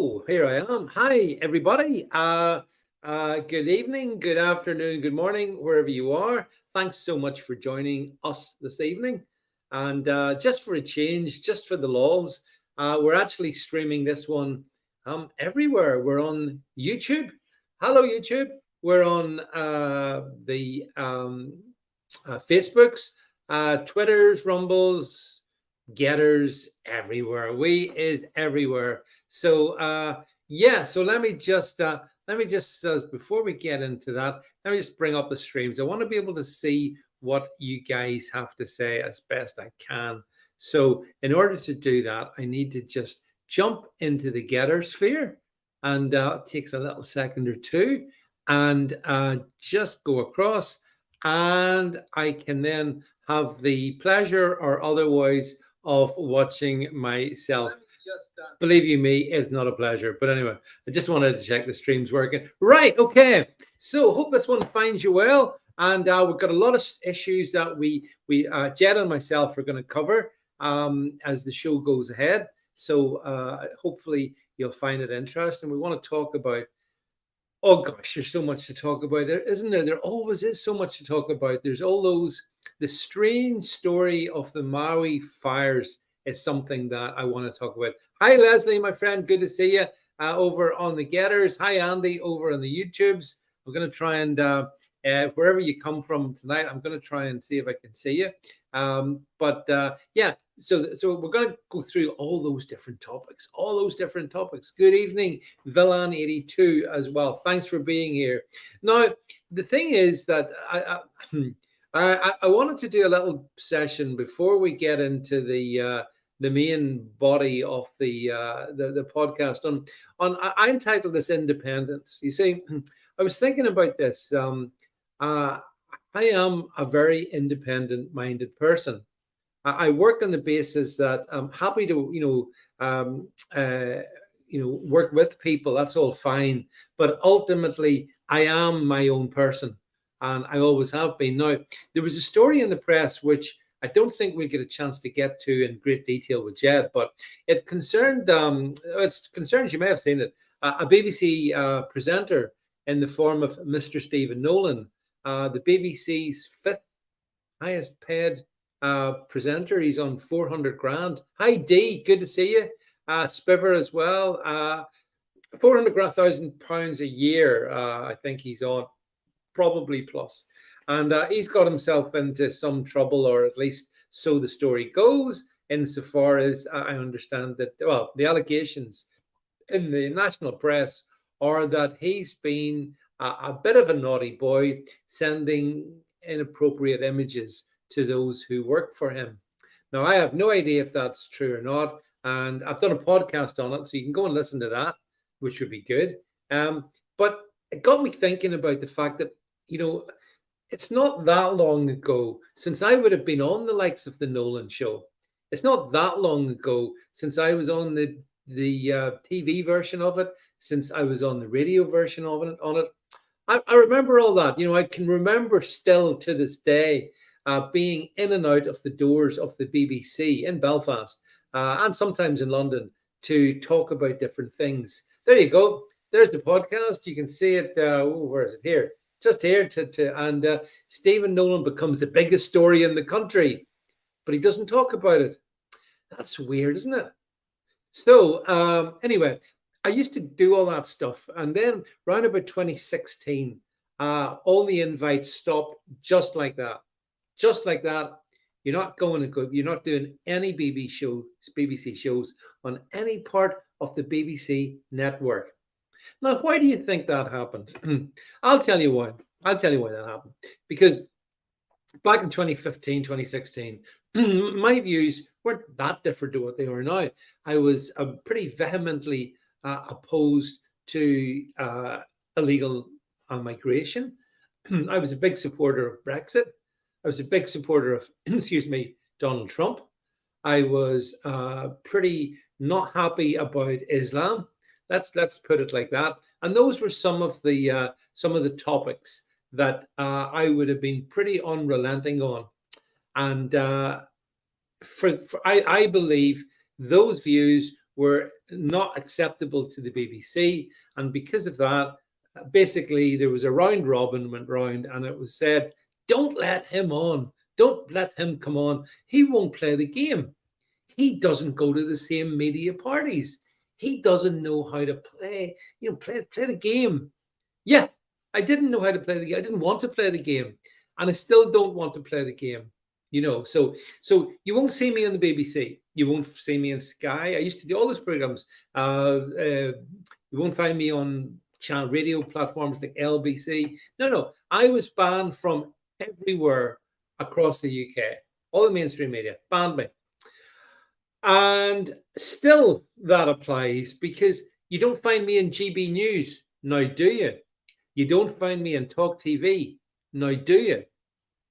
Oh, here I am. Hi, everybody. Good evening, good afternoon, good morning, wherever you are. Thanks so much for joining us this evening. And just for a change, just for the lols, we're actually streaming this one everywhere. We're on YouTube. Hello, YouTube. We're on the Facebooks, Twitters, Rumbles, Getters, everywhere. We is everywhere. So yeah, so let me just before we get into that, let me just bring up the streams. I want to be able to see what you guys have to say as best I can. So in order to do that, I need to just jump into the Getter sphere, and it takes a little second or two, and just go across, and I can then have the pleasure or otherwise of watching myself. Believe you me, it's not a pleasure. But anyway, I just wanted to check the stream's working. Right, okay. So hope this one finds you well. And we've got a lot of issues that we Jed and myself are going to cover as the show goes ahead. So hopefully you'll find it interesting. We want to talk about, oh gosh, there's so much to talk about there, isn't there? There always is so much to talk about. There's all those, the strange story of the Maui fires is something that I want to talk about. Hi, Leslie, my friend. Good to see you over on the Getters. Hi, Andy, over on the YouTubes. I'm going to try and, wherever you come from tonight, I'm going to try and see if I can see you. Yeah, so we're going to go through all those different topics, Good evening, Villan82 as well. Thanks for being here. Now, the thing is that I wanted to do a little session before we get into the main body of the podcast on I entitled this Independence. You see, I was thinking about this. I am a very independent-minded person. I work on the basis that I'm happy to, work with people. That's all fine, but ultimately, I am my own person, and I always have been. Now, there was a story in the press which I don't think we get a chance to get to in great detail with Jed, but it concerned. It's concerns. You may have seen it. A BBC presenter in the form of Mr. Stephen Nolan, the BBC's fifth highest paid presenter. He's on 400 grand. Hi, D. Good to see you. Spiver as well. £400,000 a year. I think he's on, probably plus. And he's got himself into some trouble, or at least so the story goes, insofar as I understand that, well, the allegations in the national press are that he's been a bit of a naughty boy, sending inappropriate images to those who work for him. Now, I have no idea if that's true or not, and I've done a podcast on it, so you can go and listen to that, which would be good. But it got me thinking about the fact that, it's not that long ago since I would have been on the likes of the Nolan show. It's not that long ago since I was on the TV version of it, since I was on the radio version of it. I remember all that. I can remember still to this day being in and out of the doors of the BBC in Belfast and sometimes in London to talk about different things. There you go. There's the podcast. You can see it. Where is it? Here. Just here. And Stephen Nolan becomes the biggest story in the country, but he doesn't talk about it. That's weird, isn't it? So anyway, I used to do all that stuff. And then around about 2016, all the invites stopped just like that. Just like that. You're not going to go, you're not doing any BBC shows on any part of the BBC network. Now, why do you think that happened? I'll tell you why. I'll tell you why that happened. Because back in 2015, 2016, my views weren't that different to what they are now. I was pretty vehemently opposed to illegal migration. I was a big supporter of Brexit. I was a big supporter of, Donald Trump. I was pretty not happy about Islam. Let's put it like that. And those were some of the topics that I would have been pretty unrelenting on. And I believe those views were not acceptable to the BBC. And because of that, basically there was a round robin went round, and it was said, don't let him on. Don't let him come on. He won't play the game. He doesn't go to the same media parties. He doesn't know how to play, play the game. Yeah, I didn't know how to play the game. I didn't want to play the game, and I still don't want to play the game. So you won't see me on the BBC. You won't see me on Sky. I used to do all those programs. You won't find me on channel radio platforms like LBC. No. I was banned from everywhere across the UK. All the mainstream media banned me. And still that applies, because you don't find me in GB News now, do you? You don't find me in Talk TV now, do you?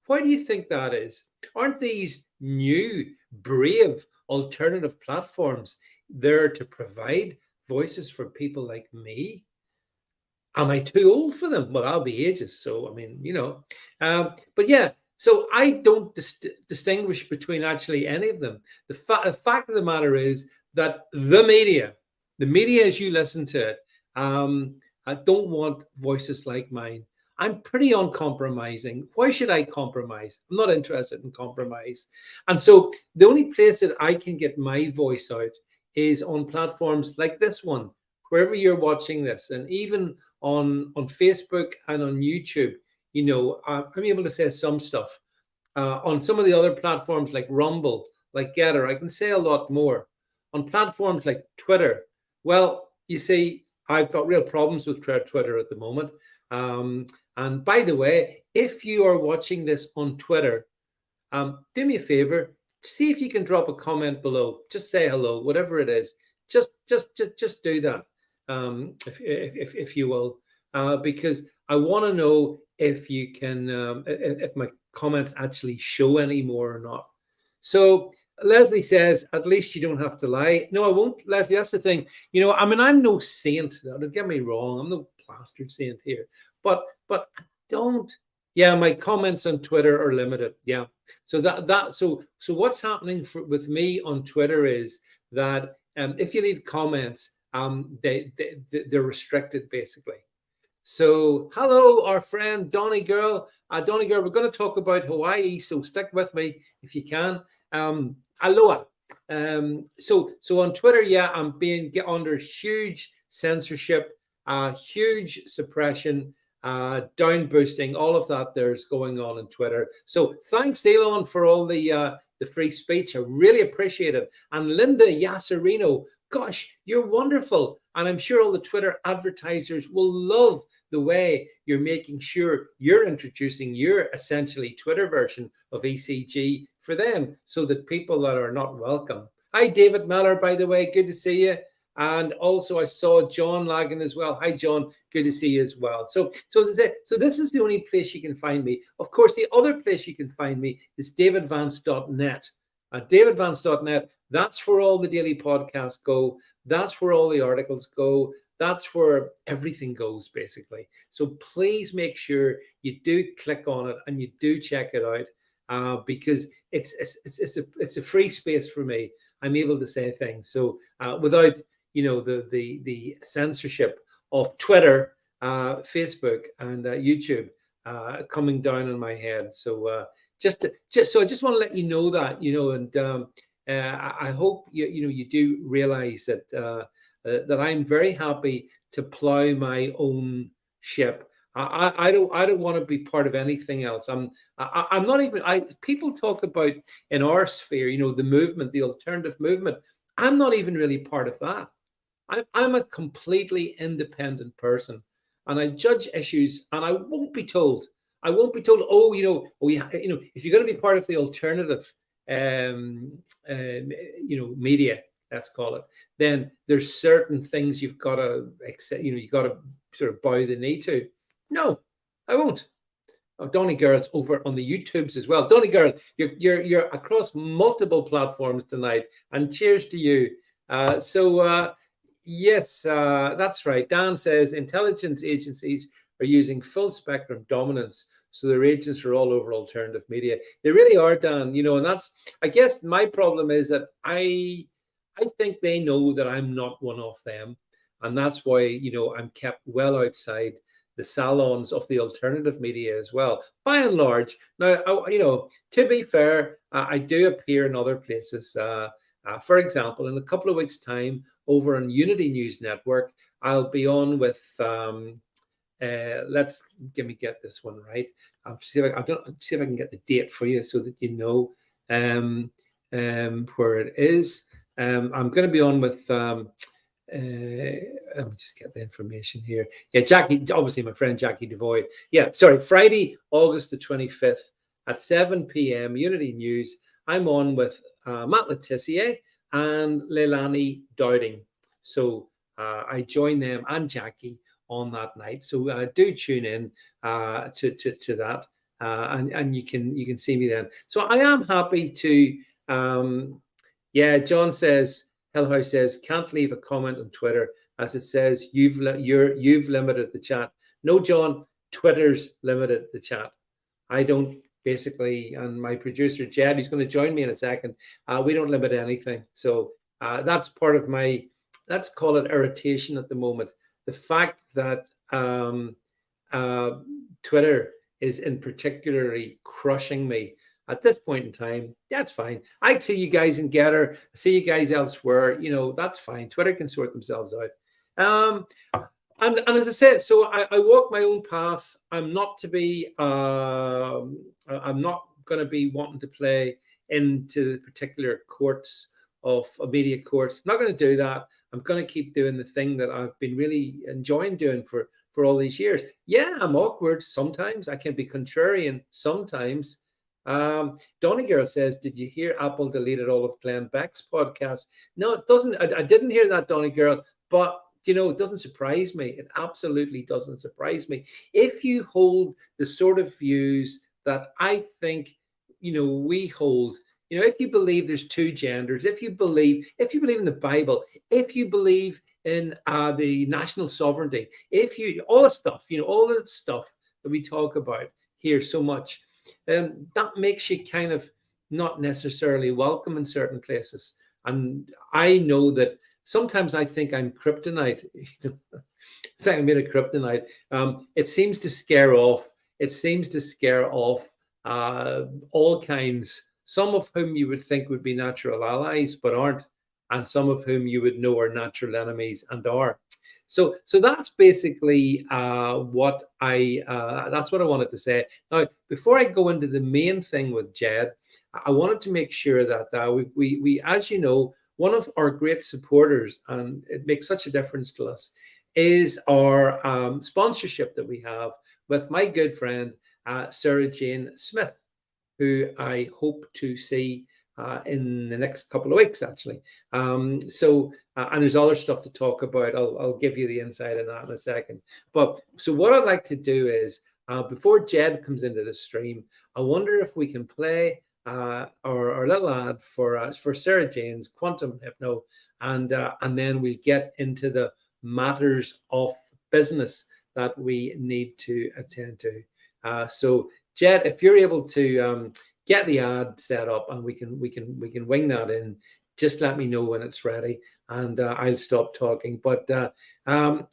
Why do you think that is? Aren't these new, brave, alternative platforms there to provide voices for people like me? Am I too old for them? Well, I'll be ages. So, I mean, but yeah, so I don't distinguish between actually any of them. The fact of the matter is that the media as you listen to it, I don't want voices like mine. I'm pretty uncompromising. Why should I compromise? I'm not interested in compromise. And so the only place that I can get my voice out is on platforms like this one, wherever you're watching this, and even on Facebook and on YouTube. I'm able to say some stuff. On some of the other platforms like Rumble, like Getter, I can say a lot more. On platforms like Twitter, well, you see, I've got real problems with Twitter at the moment. And by the way, if you are watching this on Twitter, do me a favor, see if you can drop a comment below. Just say hello, whatever it is. Just do that, if you will, because I want to know if you can, if my comments actually show anymore or not. So Leslie says, at least you don't have to lie. No, I won't, Leslie. That's the thing. I'm no saint. Don't get me wrong. I'm no plastered saint here. But don't. Yeah, my comments on Twitter are limited. Yeah. So so what's happening with me on Twitter is that if you leave comments, they're restricted basically. So hello, our friend Donny Girl. Donny Girl, we're going to talk about Hawaii, so stick with me if you can. Aloha. So on Twitter, yeah, I'm being under huge censorship, huge suppression, down boosting, all of that there's going on Twitter. So thanks, Elon, for all the free speech. I really appreciate it. And Linda Yasserino, gosh, you're wonderful. And I'm sure all the Twitter advertisers will love the way you're making sure you're introducing your essentially Twitter version of ECG for them, so that people that are not welcome. Hi, David Miller, by the way, good to see you. And also I saw John Lagan as well. Hi, John, good to see you as well. So this is the only place you can find me. Of course, the other place you can find me is davidvance.net. Davidvance.net, that's where all the daily podcasts go. That's where all the articles go. That's where everything goes, basically. So please make sure you do click on it and you do check it out, because it's a free space for me. I'm able to say things. So without the censorship of Twitter, Facebook, and YouTube coming down on my head. So I just want to let you know that, and I hope you do realize that that I'm very happy to plow my own ship. I don't want to be part of anything else. I'm not even. People talk about in our sphere, the movement, the alternative movement. I'm not even really part of that. I'm a completely independent person, and I judge issues, and I won't be told. I won't be told. Oh, if you're going to be part of the alternative, media, let's call it, then there's certain things you've got to accept. You got to sort of bow the knee to. No, I won't. Oh, Donny Girl's over on the YouTubes as well. Donny Girl, you're across multiple platforms tonight, and cheers to you. Yes, that's right. Dan says intelligence agencies are using full spectrum dominance, so their agents are all over alternative media. They really are, Dan. And that's, I guess, my problem is that I I think they know that I'm not one of them. And that's why, I'm kept well outside the salons of the alternative media as well, by and large. Now, to be fair, I do appear in other places. For example, in a couple of weeks' time, over on Unity News Network, I'll be on with. Let's get this one right. See if I can get the date for you so that you know where it is. I'm going to be on with. Let me just get the information here. Yeah, Jackie, obviously my friend Jackie Devoy. Yeah, sorry, Friday, August the 25th at 7 p.m. Unity News. I'm on with Matt Letitia and Leilani Dowding. So I join them and Jackie on that night. So do tune in to that, and you can see me then. So I am happy to. John says. Hellhouse says, can't leave a comment on Twitter as it says you've limited the chat. No, John, Twitter's limited the chat. I don't basically, and my producer Jed, who's going to join me in a second, we don't limit anything. So that's part of my, let's call it irritation at the moment. The fact that Twitter is in particularly crushing me at this point in time. That's fine. I see you guys in Getter, see you guys elsewhere. That's fine. Twitter can sort themselves out. And as I said, so I walk my own path. I'm not to be. I'm not going to be wanting to play into the particular courts of media courts. I'm not going to do that. I'm going to keep doing the thing that I've been really enjoying doing for all these years. Yeah, I'm awkward sometimes. I can be contrarian sometimes. Donny Girl says, did you hear Apple deleted all of Glenn Beck's podcast? No, it doesn't. I didn't hear that, Donny Girl, but it doesn't surprise me. It absolutely doesn't surprise me. If you hold the sort of views that I think, we hold, if you believe there's two genders, if you believe in the Bible, if you believe in the national sovereignty, all the stuff, all the stuff that we talk about here so much, that makes you kind of not necessarily welcome in certain places. And I know that sometimes I think I'm kryptonite. I'm made of kryptonite. It seems to scare off. All kinds. Some of whom you would think would be natural allies, but aren't, and some of whom you would know are natural enemies and are. So that's basically what I wanted to say. Now, before I go into the main thing with Jed, I wanted to make sure that we, as you know, one of our great supporters, and it makes such a difference to us, is our sponsorship that we have with my good friend Sarah Jane Smith, who I hope to see in the next couple of weeks, actually. And there's other stuff to talk about. I'll give you the insight on that in a second. But so what I'd like to do is, before Jed comes into the stream, I wonder if we can play our little ad for Sarah Jane's Quantum Hypno, and then we'll get into the matters of business that we need to attend to. So Jed, if you're able to get the ad set up and we can wing that in, just let me know when it's ready, and I'll stop talking. But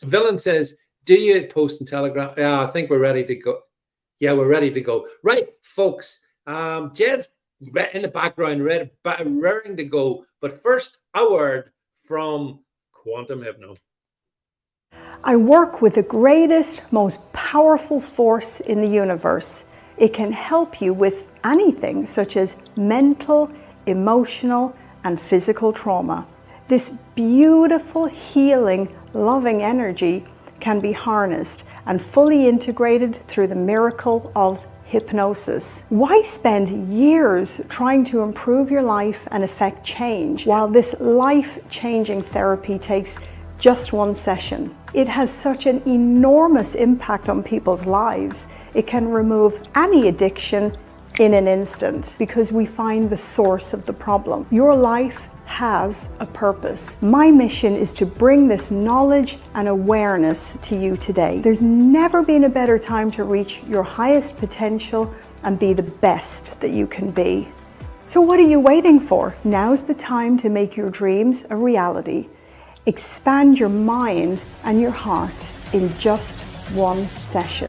Villain says, do you post in Telegram? Yeah, I think we're ready to go. Yeah, we're ready to go. Right, folks. Jed's in the background, raring to go. But first, a word from Quantum Hypno. I work with the greatest, most powerful force in the universe. It can help you with anything such as mental, emotional, and physical trauma. This beautiful, healing, loving energy can be harnessed and fully integrated through the miracle of hypnosis. Why spend years trying to improve your life and effect change while this life-changing therapy takes just one session? It has such an enormous impact on people's lives. It can remove any addiction in an instant because we find the source of the problem. Your life has a purpose. My mission is to bring this knowledge and awareness to you today. There's never been a better time to reach your highest potential and be the best that you can be. So what are you waiting for? Now's the time to make your dreams a reality. Expand your mind and your heart in just one session.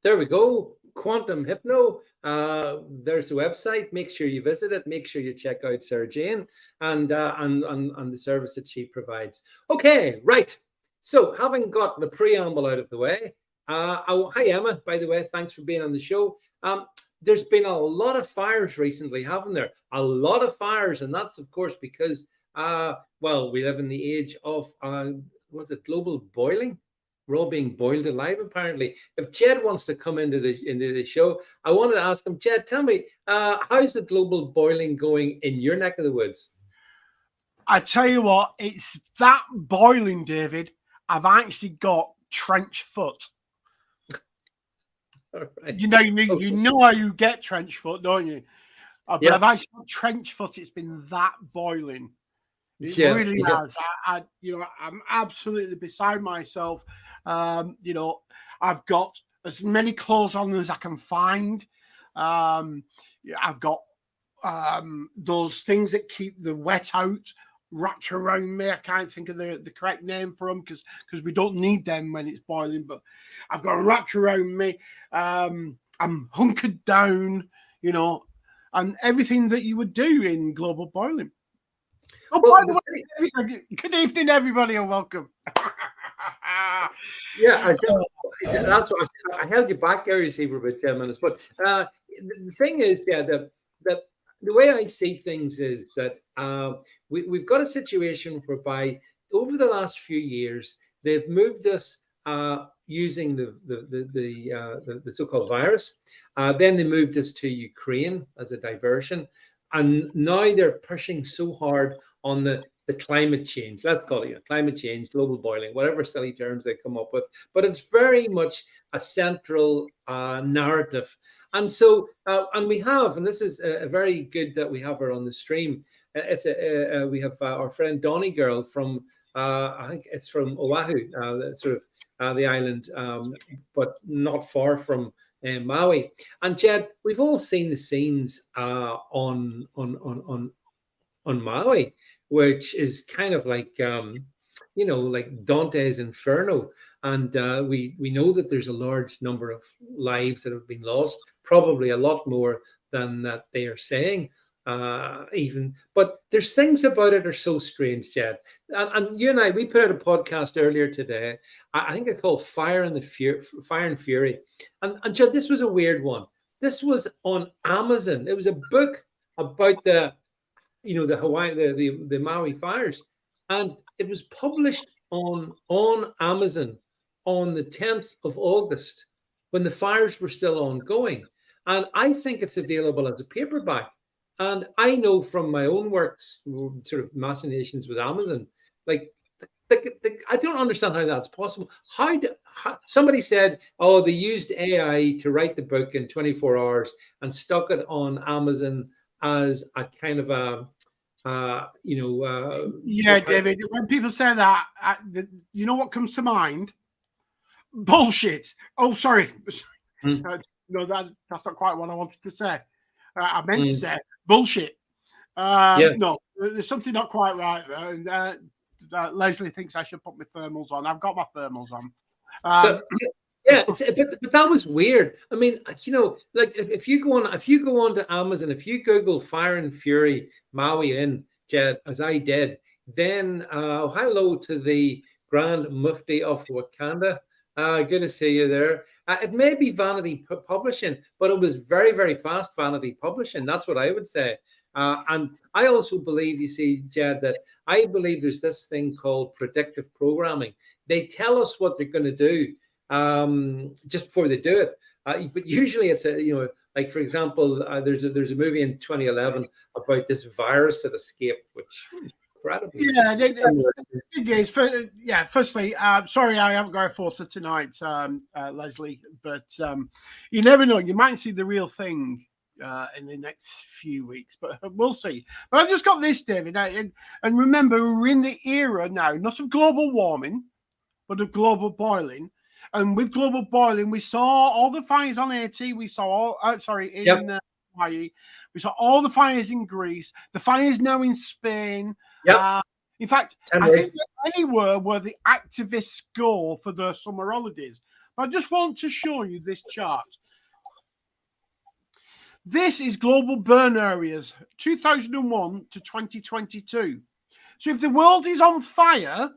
There we go. Quantum Hypno. There's the website. Make sure you visit it. Make sure you check out Sarah Jane and the service that she provides. Okay, right. So having got the preamble out of the way, hi Emma, by the way, thanks for being on the show. There's been a lot of fires recently, haven't there? A lot of fires, and that's of course because well, we live in the age of what's it, global boiling? We're all being boiled alive, apparently. If Jed wants to come into the show, I wanted to ask him, Jed, tell me, how's the global boiling going in your neck of the woods? I tell you what, it's that boiling, David. I've actually got trench foot. Right. You know how you get trench foot, don't you? But yeah. I've actually got trench foot. It's been that boiling. It really has. I'm absolutely beside myself. I've got as many clothes on as I can find. I've got those things that keep the wet out wrapped around me. I can't think of the correct name for them because we don't need them when it's boiling, but I've got them wrapped around me. I'm hunkered down, and everything that you would do in global boiling. Oh, by the way, good evening, everybody, and welcome. Yeah, that's what I held you back there, you see, for about 10 minutes. But the thing is, that the way I see things is that we've got a situation whereby over the last few years they've moved us using the so-called virus. Then they moved us to Ukraine as a diversion, and now they're pushing so hard on the climate change. Let's call it climate change, global boiling, whatever silly terms they come up with. But it's very much a central narrative. And so, and we have, and this is a very good that we have her on the stream. We have our friend Donnie Girl from, I think it's from Oahu, the island, but not far from Maui. And Jed, we've all seen the scenes on Maui, which is kind of like like Dante's Inferno, and we know that there's a large number of lives that have been lost, probably a lot more than that they are saying, even. But there's things about it are so strange, Jed. And you and I, we put out a podcast earlier today. I think it's called Fire and Fury, and Jed, this was a weird one. This was on Amazon. It was a book about the Hawaii, the Maui fires, and it was published on Amazon on the 10th of August when the fires were still ongoing. And I think it's available as a paperback. And I know from my own works, sort of machinations with Amazon, I don't understand how that's possible. How somebody said, oh, they used AI to write the book in 24 hours and stuck it on Amazon as a kind of David, when people say that, you know what comes to mind? Bullshit. Oh, sorry. No, that's not quite what I wanted to say. I meant to say bullshit. No, there's something not quite right there. And Leslie thinks I should put my thermals on. I've got my thermals on. But that was weird. I mean, like if you go on to Amazon, if you Google Fire and Fury Maui in, Jed, as I did, then hello to the Grand Mufti of Wakanda. Good to see you there. It may be Vanity Publishing, but it was very, very fast Vanity Publishing. That's what I would say. And I also believe, you see, Jed, that I believe there's this thing called predictive programming. They tell us what they're going to do just before they do it. But usually it's like, for example, there's a movie in 2011 about this virus that escaped, which incredibly. Yeah, it is. Firstly, sorry I haven't got a photo tonight, Leslie, but you never know. You might see the real thing in the next few weeks, but we'll see. But I've just got this, David, and remember, we're in the era now, not of global warming, but of global boiling. And with global boiling, we saw all the fires on AT. We saw all, in Hawaii. We saw all the fires in Greece. The fires now in Spain. Yep. In fact, I think anywhere where the activists go for their summer holidays. But I just want to show you this chart. This is global burn areas, 2001 to 2022. So if the world is on fire,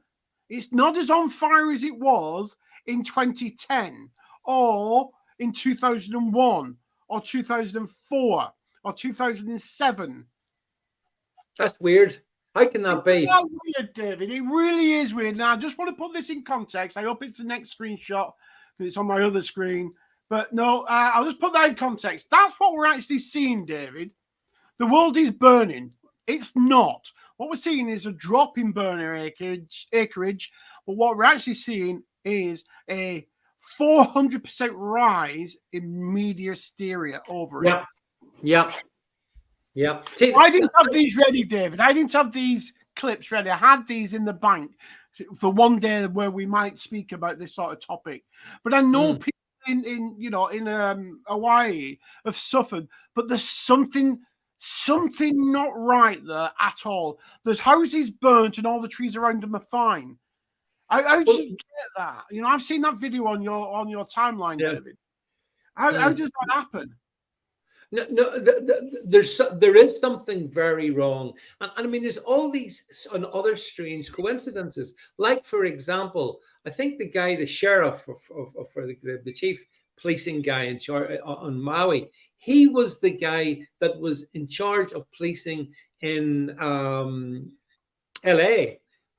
it's not as on fire as it was in 2010 or in 2001 or 2004 or 2007. That's weird. How can that be? It's weird, David. It really is weird. Now, I just want to put this in context. I hope it's the next screenshot because it's on my other screen. But no, I'll just put that in context. That's what we're actually seeing, David. The world is burning. It's not. What we're seeing is a drop in burner acreage, but what we're actually seeing is a 400% rise in media hysteria over it. Yeah. I didn't have these ready, David. I didn't have these clips ready. I had these in the bank for one day where we might speak about this sort of topic. But I know people in Hawaii have suffered, but there's something not right there at all. There's houses burnt and all the trees around them are fine. How do you get that? I've seen that video on your timeline, David. How does that happen? No, there is something very wrong, and I mean, there's all these and other strange coincidences. Like, for example, I think the sheriff for the chief policing guy in charge on Maui, he was the guy that was in charge of policing in LA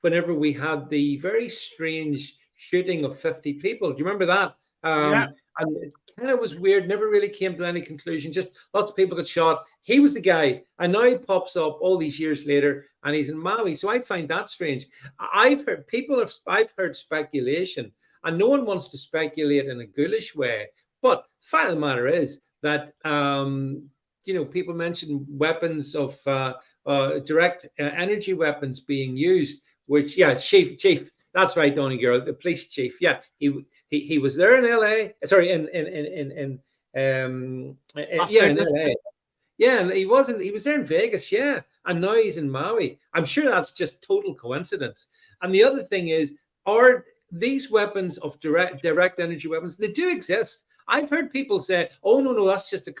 whenever we had the very strange shooting of 50 people. Do you remember that? And it kind of was weird, never really came to any conclusion, just lots of people got shot. He was the guy, and now he pops up all these years later, and he's in Maui. So I find that strange. I've heard speculation, and no one wants to speculate in a ghoulish way, but the fact of the matter is that, people mention weapons of direct energy weapons being used, which, Chief, that's right, Donny Girl, the police chief. Yeah, he was there in LA. Sorry, in LA. Yeah, and he was there in Vegas. Yeah, and now he's in Maui. I'm sure that's just total coincidence. And the other thing is, are these weapons of direct energy weapons? They do exist. I've heard people say, "Oh no, that's just a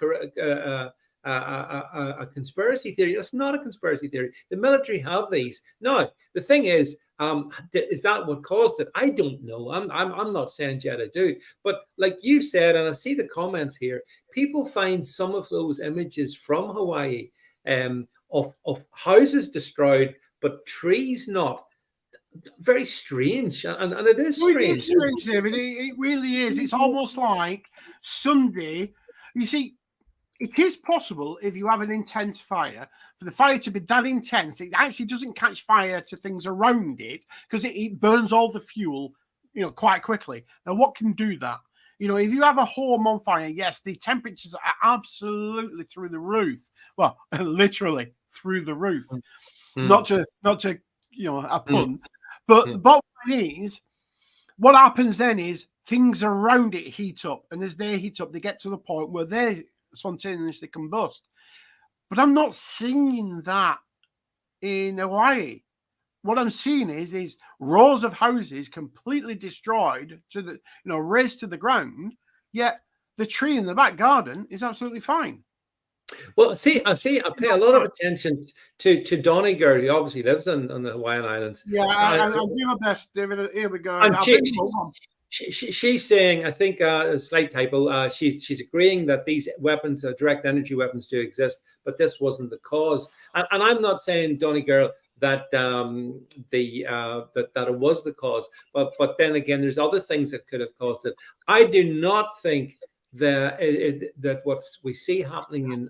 conspiracy theory." That's not a conspiracy theory. The military have these. No, the thing is that what caused it? I don't know. I'm not saying yet I do. But like you said, and I see the comments here, people find some of those images from Hawaii of houses destroyed, but trees not. Very strange, and it is strange. It's strange, David. It really is. It's almost like Sunday. You see, it is possible if you have an intense fire for the fire to be that intense. It actually doesn't catch fire to things around it because it burns all the fuel, quite quickly. Now, what can do that? If you have a home on fire, yes, the temperatures are absolutely through the roof. Well, literally through the roof. Not to a pun. But the bottom line is, what happens then is things around it heat up, and as they heat up, they get to the point where they spontaneously combust. But I'm not seeing that in Hawaii. What I'm seeing is rows of houses completely destroyed to the razed to the ground, yet the tree in the back garden is absolutely fine. Well, I pay a lot of attention to Donegal, who obviously lives on the Hawaiian Islands. Yeah, I'll do my best, David. Here we go. And she's saying, I think a slight typo, she's agreeing that these weapons, direct energy weapons, do exist, but this wasn't the cause. And I'm not saying, Donegal, that that it was the cause, but then again, there's other things that could have caused it. I do not think that what we see happening in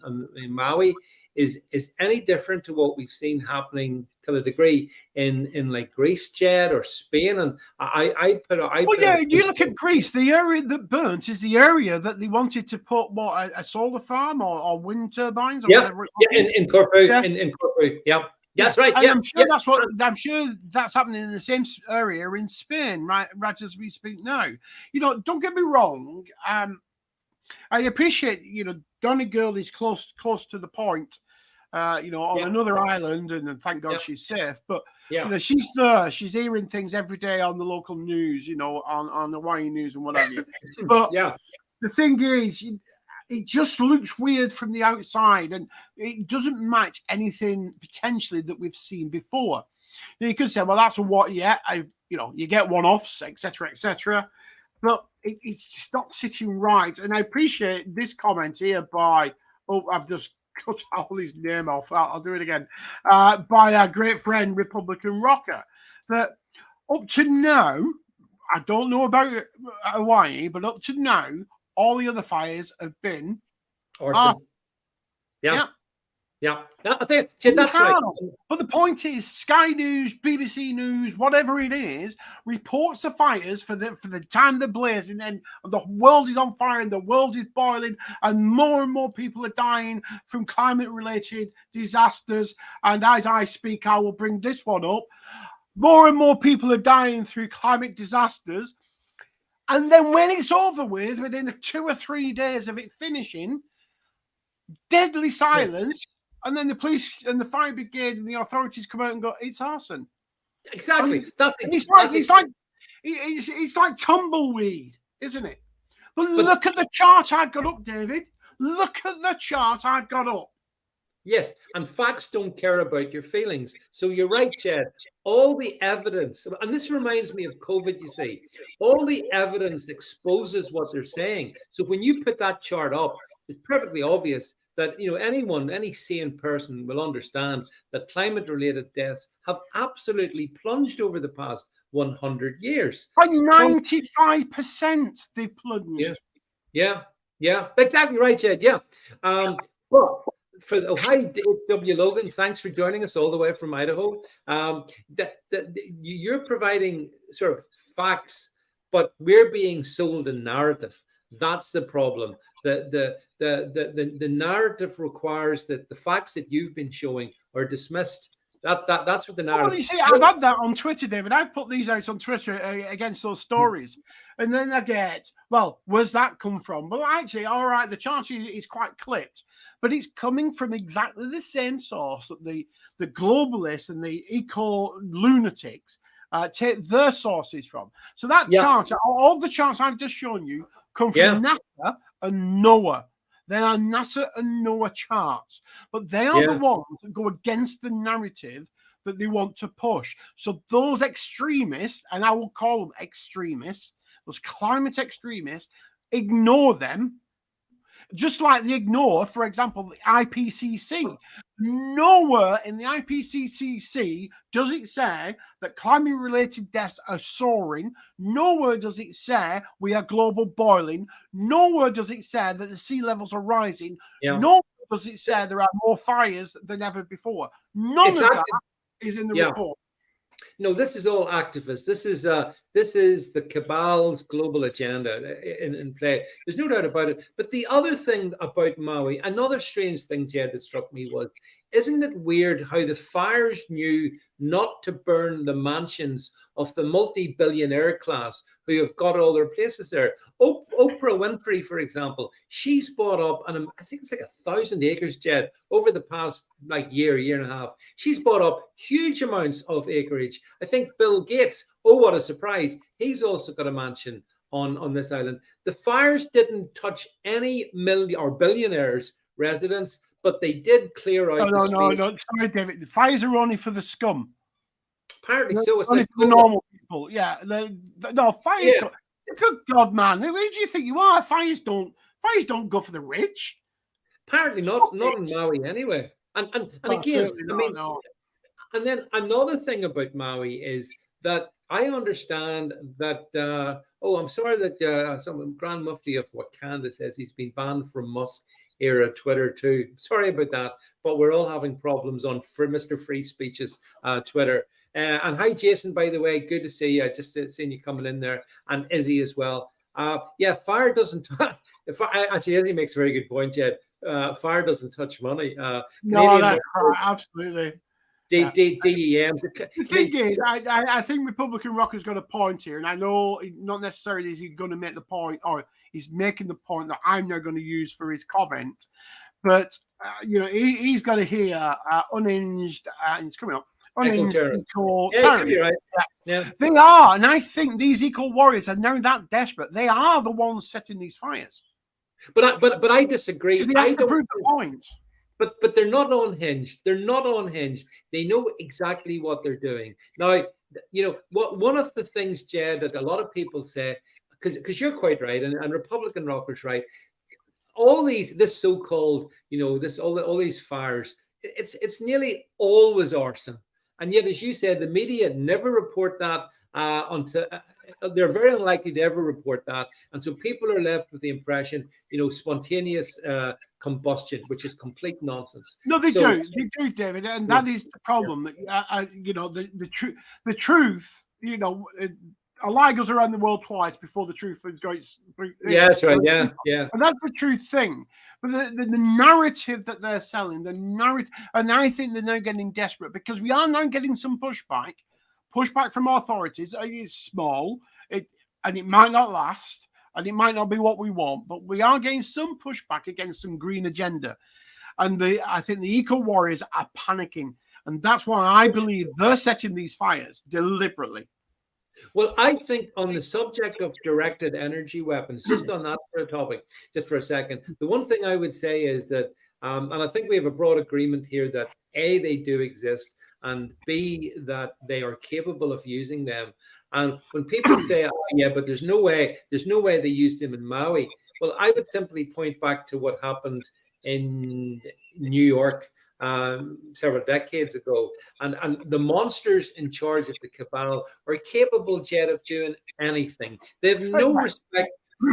Maui is any different to what we've seen happening to a degree in like Greece, Jed, or Spain. And you look at Greece. The area that burnt is the area that they wanted to put a solar farm or wind turbines. Or whatever in Corfu. In Corfu. That's right. And Yeah, I'm sure that's happening in the same area in Spain, right as we speak now. Don't get me wrong. I appreciate, Donegal is close to the point, on another island, and thank God she's safe. But she's there. She's hearing things every day on the local news, on Hawaii news and what have you. But the thing is, it just looks weird from the outside, and it doesn't match anything potentially that we've seen before. You could say, well, that's a what? Yeah, you get one-offs, etc., etc. But it's just not sitting right. And I appreciate this comment here by, I've just cut all his name off. I'll do it again. By our great friend, Republican Rocker, that up to now, I don't know about Hawaii, but up to now, all the other fires have been arson. Yeah, I think that's right. But the point is, Sky News, BBC News, whatever it is, reports the fires for the time they're blazing, and the world is on fire and the world is boiling, and more people are dying from climate-related disasters. And as I speak, I will bring this one up. More and more people are dying through climate disasters. And then when it's over with, within 2 or 3 days of it finishing, deadly silence. And then the police and the fire brigade and the authorities come out and go, it's arson. Exactly. It's like tumbleweed, isn't it? But look at the chart I've got up, David. Look at the chart I've got up. Yes, and facts don't care about your feelings. So you're right, Jed. All the evidence, and this reminds me of COVID, you see, all the evidence exposes what they're saying. So when you put that chart up, it's perfectly obvious that any sane person will understand that climate-related deaths have absolutely plunged over the past 100 years. By 95%, they plunged. Yeah, exactly right, Jed. Yeah, but hi, W. Logan, thanks for joining us all the way from Idaho. You're providing sort of facts, but we're being sold a narrative. That's the problem. The narrative requires that the facts that you've been showing are dismissed. That's what the narrative. Well, you see, I've had that on Twitter, David. I put these out on Twitter against those stories, and then I get, well, where's that come from? Well, actually, all right, the chart is quite clipped, but it's coming from exactly the same source that the globalists and the eco-lunatics take their sources from. So that chart, all the charts I've just shown you, come from NASA and NOAA. They are NASA and NOAA charts, but they are the ones that go against the narrative that they want to push. So those extremists, and I will call them extremists, those climate extremists, ignore them. Just like they ignore, for example, the IPCC. Nowhere in the IPCC does it say that climate-related deaths are soaring. Nowhere does it say we are global boiling. Nowhere does it say that the sea levels are rising. Nowhere does it say there are more fires than ever before. None of that is in the report. No, this is all activists. This is the cabal's global agenda in play. There's no doubt about it. But the other thing about Maui, another strange thing, Jed, that struck me was, isn't it weird how the fires knew not to burn the mansions of the multi-billionaire class who have got all their places there? Oprah Winfrey, for example, she's bought up, and I think it's like 1,000 acres, Jed, over the past year and a half. She's bought up huge amounts of acreage. I think Bill Gates, what a surprise, he's also got a mansion on this island. The fires didn't touch any billionaires' residents, but they did clear out. No. Sorry, David. The fires are only for the scum. Apparently so. It's only like for the normal people. Yeah. Fires. Yeah. Good God, man. Who do you think you are? Fires don't go for the rich. Apparently not in Maui anyway. And again, and then another thing about Maui is that I understand that. I'm sorry that some Grand Mufti of Wakanda says he's been banned from Musk era Twitter too. Sorry about that, but we're all having problems on Mr. Free Speech's Twitter. And hi, Jason, by the way, good to see you. I just seen you coming in there, and Izzy as well. Fire doesn't. Actually, Izzy makes a very good point, Jed. Fire doesn't touch money. No, that's right, absolutely. DEMs. The thing is, I think Republican Rocker's got a point here, and I know not necessarily is he going to make the point, or he's making the point that I'm now going to use for his comment, but he's got to hear unhinged, and it's coming up. Unhinged eco terrorists. You're right. Yeah. They are, and I think these eco warriors are now that desperate. They are the ones setting these fires. But I disagree. I don't prove the point. But they're not unhinged. They're not unhinged. They know exactly what they're doing. Now, one of the things, Jed, that a lot of people say, because you're quite right, and Republican Rocker's right. All this so-called, all these fires, it's nearly always arson. And yet, as you said, the media never report that until they're very unlikely to ever report that. And so people are left with the impression, spontaneous combustion, which is complete nonsense. No, they do, David, and that is the problem. The truth, a lie goes around the world twice before the truth goes. Yeah, that's right. Yeah. And that's the true thing. But the narrative that they're selling, and I think they're now getting desperate because we are now getting some pushback from authorities. It's small, and it might not last, and it might not be what we want, but we are getting some pushback against some green agenda. And I think the eco warriors are panicking, and that's why I believe they're setting these fires deliberately. Well, I think on the subject of directed energy weapons, just on that topic, just for a second, the one thing I would say is that, and I think we have a broad agreement here that A, they do exist, and B, that they are capable of using them. And when people say, oh, yeah, but there's no way they used them in Maui. Well, I would simply point back to what happened in New York several decades ago, and the monsters in charge of the cabal are capable, Jed, of doing anything. They have no respect.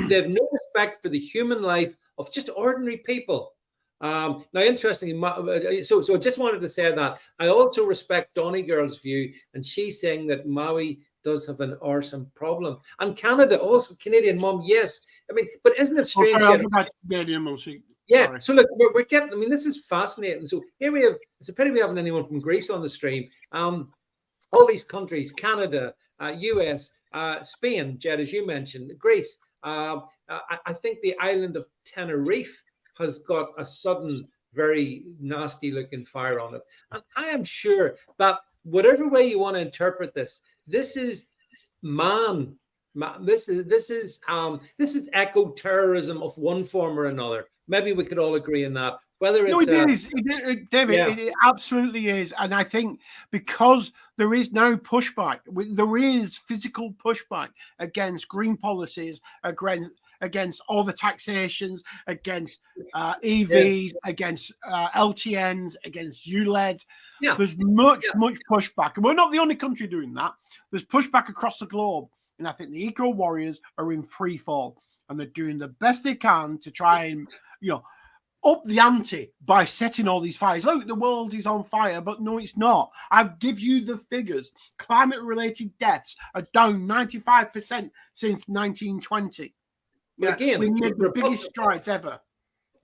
They have no respect for the human life of just ordinary people. Now, interestingly, so I just wanted to say that I also respect Donny Girl's view, and she's saying that Maui does have an arson problem, and Canada also. Canadian mom, yes. I mean, but isn't it strange? Yeah. Sorry. So look, we're getting. I mean, this is fascinating. So here we have. It's a pity we haven't anyone from Greece on the stream. All these countries: Canada, US, Spain, Jed, as you mentioned, Greece. I think the island of Tenerife has got a sudden, very nasty-looking fire on it, and I am sure that whatever way you want to interpret this, this is man. This is eco-terrorism of one form or another. Maybe we could all agree on that. Whether it's David, yeah. It absolutely is, and I think because there is no pushback, there is physical pushback against green policies, against all the taxations, against EVs, against LTNs, against ULEDs. Yeah. There's much pushback, and we're not the only country doing that. There's pushback across the globe. And I think the eco warriors are in free fall, and they're doing the best they can to try and, up the ante by setting all these fires. Look, the world is on fire, but no, it's not. I've give you the figures. Climate-related deaths are down 95% since 1920. But again, we made the biggest strides ever.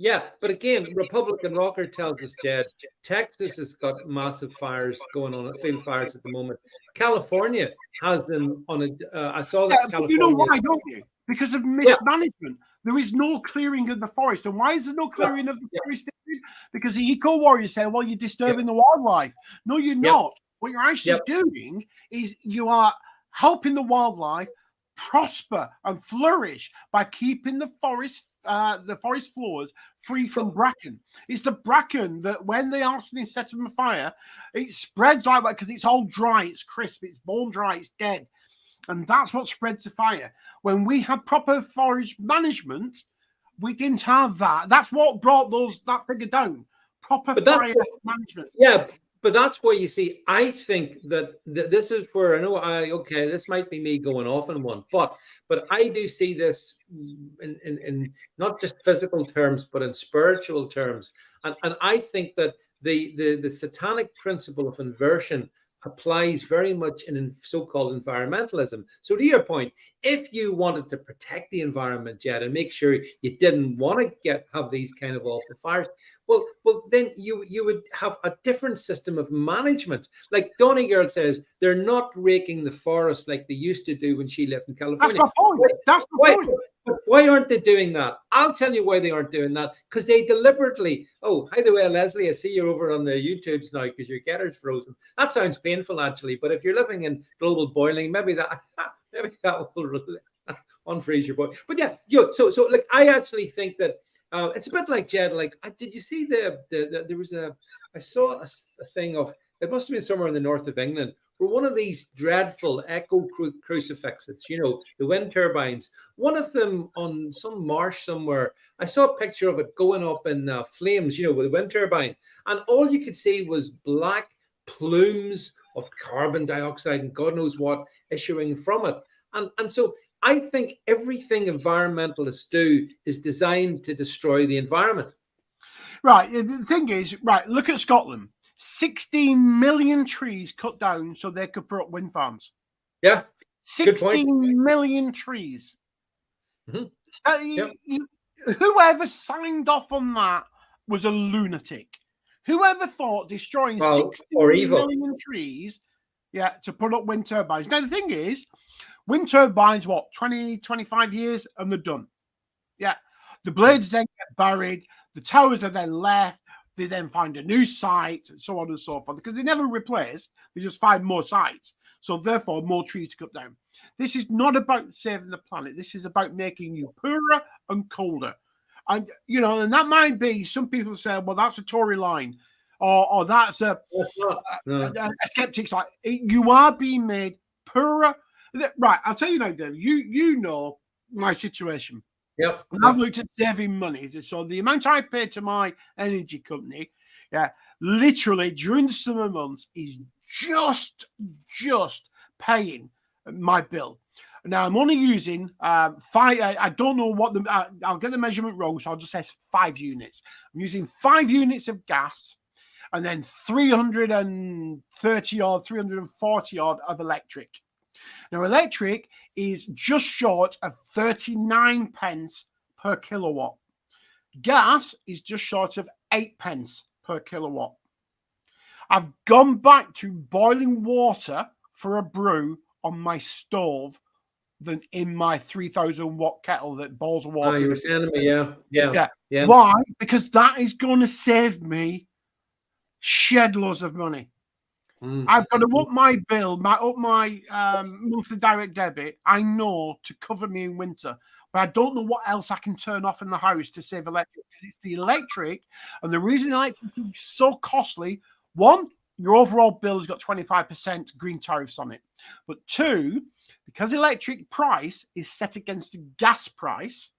Yeah, but again, Republican Rocker tells us, Jed, Texas has got massive fires going on, field fires at the moment. California has them on a. I saw that. California. You know why, don't you? Because of mismanagement. Yeah. There is no clearing of the forest. And why is there no clearing of the forest? Because the eco warriors say, well, you're disturbing the wildlife. No, you're not. What you're actually doing is you are helping the wildlife prosper and flourish by keeping the forest floors free from bracken. It's the bracken that when the arsonists set on fire, it spreads like that because it's all dry, it's crisp, it's bone dry, it's dead. And that's what spreads the fire. When we had proper forest management, we didn't have that. That's what brought that figure down. Proper fire management. Yeah. But that's where you see, I think that this is where I know, this might be me going off on one, but I do see this in not just physical terms, but in spiritual terms. And I think that the satanic principle of inversion applies very much in so-called environmentalism. So to your point, if you wanted to protect the environment, Jed, and make sure you didn't want to have these kind of awful fires, Well, then you would have a different system of management. Like Donny Girl says, they're not raking the forest like they used to do when she lived in California. That's my point. That's the point. Why aren't they doing that? I'll tell you why they aren't doing that. Because they deliberately. Oh, by the way, Leslie, I see you over on the YouTubes now because your getter's frozen. That sounds painful, actually. But if you're living in global boiling, maybe that will unfreeze your body. But yeah, so like I actually think that. It's a bit like Jed. Like, did you see there was I saw a thing of, it must have been somewhere in the north of England, where one of these dreadful echo crucifixes, the wind turbines, one of them on some marsh somewhere, I saw a picture of it going up in flames, with a wind turbine. And all you could see was black plumes of carbon dioxide and God knows what issuing from it. And so I think everything environmentalists do is designed to destroy the environment. Right. The thing is, look at Scotland. 16 million trees cut down so they could put up wind farms. Yeah. 16 million trees. Mm-hmm. Whoever signed off on that was a lunatic. Whoever thought destroying 16 million trees, to put up wind turbines. Now, the thing is, wind turbines, 20, 25 years, and they're done. Yeah. The blades then get buried. The towers are then left. They then find a new site, and so on and so forth. Because they never replaced. They just find more sites. So, therefore, more trees to cut down. This is not about saving the planet. This is about making you poorer and colder. And, and that might be, some people say, well, that's a Tory line. Or that's a skeptic's like, you are being made poorer. Right, I'll tell you now, Dave, you know my situation. Yep. And I've looked at saving money. So the amount I pay to my energy company, literally during the summer months is just paying my bill. Now I'm only using 5. I don't know what I'll get the measurement wrong, so I'll just say 5 units. I'm using 5 units of gas, and then 330 odd, 340 odd of electric. Now, electric is just short of 39 pence per kilowatt. Gas is just short of 8 pence per kilowatt. I've gone back to boiling water for a brew on my stove than in my 3,000 watt kettle that boils water. Oh, you were saying to me, yeah. Why? Because that is going to save me shed loads of money. I've got to up my bill, up my monthly direct debit, I know, to cover me in winter. But I don't know what else I can turn off in the house to save electric. Because it's the electric. And the reason electric is so costly, 1, your overall bill has got 25% green tariffs on it. But 2, because electric price is set against the gas price.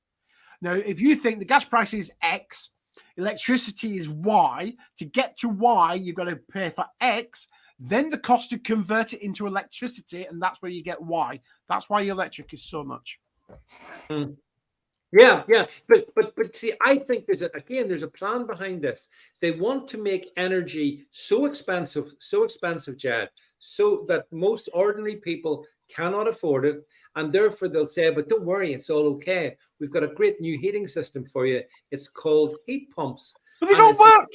Now, if you think the gas price is X, electricity is Y, to get to Y, you've got to pay for X. Then the cost to convert it into electricity, and that's where you get Y. That's why your electric is so much. Yeah. But see, I think there's a plan behind this. They want to make energy so expensive, Jad, so that most ordinary people cannot afford it, and therefore they'll say, "But don't worry, it's all okay. We've got a great new heating system for you. It's called heat pumps." But they don't work.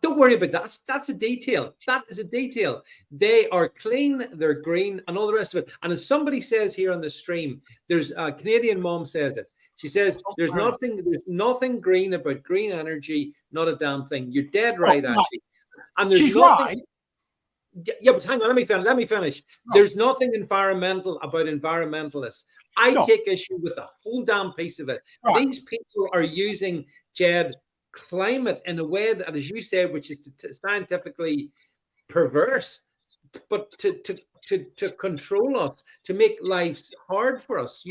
Don't worry about that. That's a detail. That is a detail. They are clean, they're green, and all the rest of it. And as somebody says here on the stream, there's a Canadian mom says it. She says there's nothing green about green energy, not a damn thing. You're dead right, actually. And there's nothing. Right. Yeah, but hang on, let me finish. No. There's nothing environmental about environmentalists. I take issue with the whole damn piece of it. Right. These people are using, Jed, climate in a way that, as you said, which is scientifically perverse, but to control us, to make lives hard for us.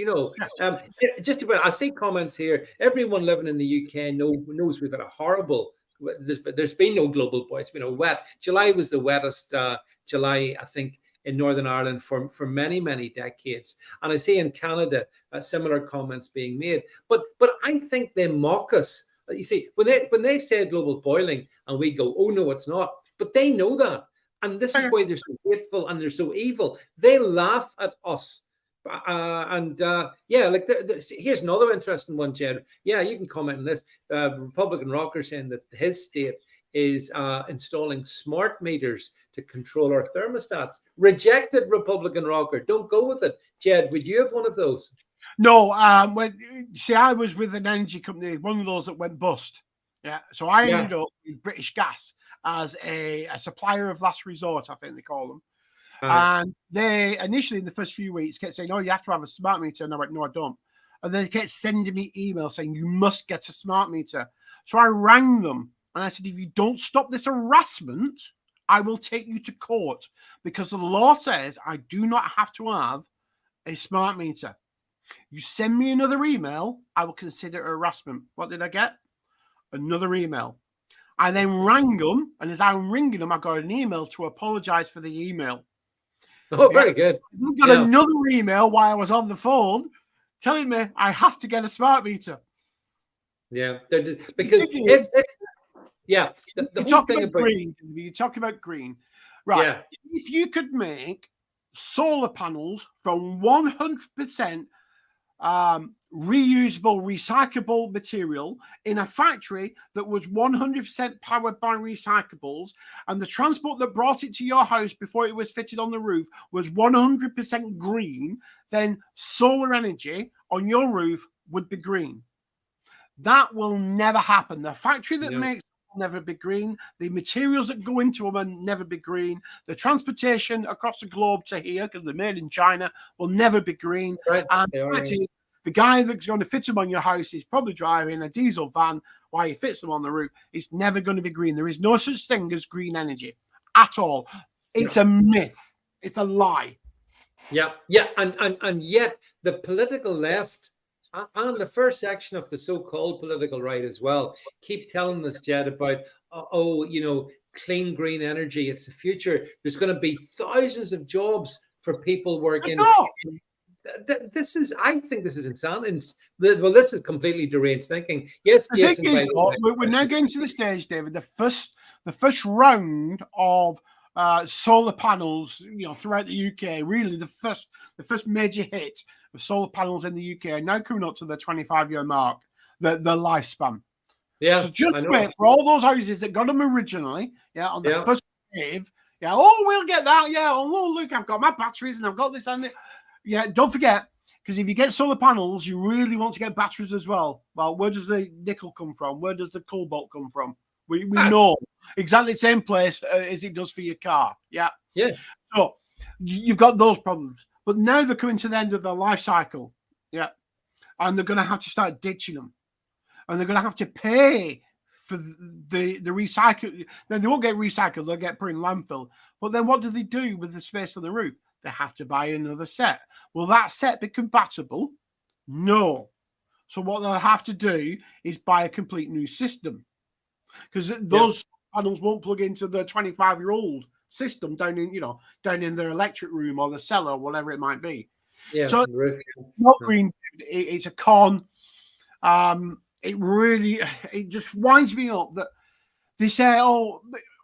Just about, I see comments here. Everyone living in the UK knows we've got a horrible. There's been no global boil. It's been a wet. July was the wettest July, I think, in Northern Ireland for many, many decades. And I see in Canada similar comments being made. But I think they mock us. You see, when they say global boiling, and we go, "Oh no, it's not," but they know that, and this is why they're so hateful and they're so evil. They laugh at us Here's another interesting one, Jed. Yeah, you can comment on this. Republican rocker saying that his state is installing smart meters to control our thermostats. Rejected, Republican rocker. Don't go with it. Jed, would you have one of those? No. I was with an energy company, one of those that went bust. Yeah. So I ended up with British Gas as a supplier of last resort, I think they call them. And they initially, in the first few weeks, kept saying, "Oh, you have to have a smart meter." And I went, "No, I don't." And they kept sending me emails saying, "You must get a smart meter." So I rang them and I said, "If you don't stop this harassment, I will take you to court, because the law says I do not have to have a smart meter. You send me another email, I will consider it harassment." What did I get? Another email. I then rang them, and as I'm ringing them, I got an email to apologize for the email. Oh, very good. I got another email while I was on the phone telling me I have to get a smart meter. Yeah, because the whole thing about green. You talk about green, right? Yeah. If you could make solar panels from 100% reusable, recyclable material in a factory that was 100% powered by recyclables, and the transport that brought it to your house before it was fitted on the roof was 100% green, then solar energy on your roof would be green. That will never happen. The factory that makes will never be green. The materials that go into them will never be green. The transportation across the globe to here, because they're made in China, will never be green. Right. And the guy that's going to fit them on your house is probably driving a diesel van while he fits them on the roof. It's never going to be green. There is no such thing as green energy at all. It's a myth. It's a lie. Yeah. And yet the political left and the first section of the so-called political right as well keep telling us, Jed, about, clean green energy. It's the future. There's going to be thousands of jobs for people working. I think this is insane. Well, this is completely deranged thinking. Yes, the thing is, we're now getting to the stage, David. The first round of solar panels, throughout the UK, really the first major hit of solar panels in the UK are now coming up to the 25-year mark, the lifespan. Yeah. So just wait for all those houses that got them originally, on the first wave. Yeah. Oh, we'll get that. Yeah. Oh, look, I've got my batteries and I've got this and it. Yeah, don't forget, because if you get solar panels, you really want to get batteries as well. Well, where does the nickel come from? Where does the cobalt come from? We know exactly the same place as it does for your car. Yeah. Yeah. So you've got those problems. But now they're coming to the end of their life cycle. Yeah. And they're going to have to start ditching them. And they're going to have to pay for the recycle. Then they won't get recycled. They'll get put in landfill. But then what do they do with the space on the roof? They have to buy another set. Will that set be compatible? No. So what they'll have to do is buy a complete new system, because those panels won't plug into the 25-year-old system down in their electric room or the cellar or whatever it might be. Yeah. So it's not green. It's a con. It just winds me up that they say, "Oh."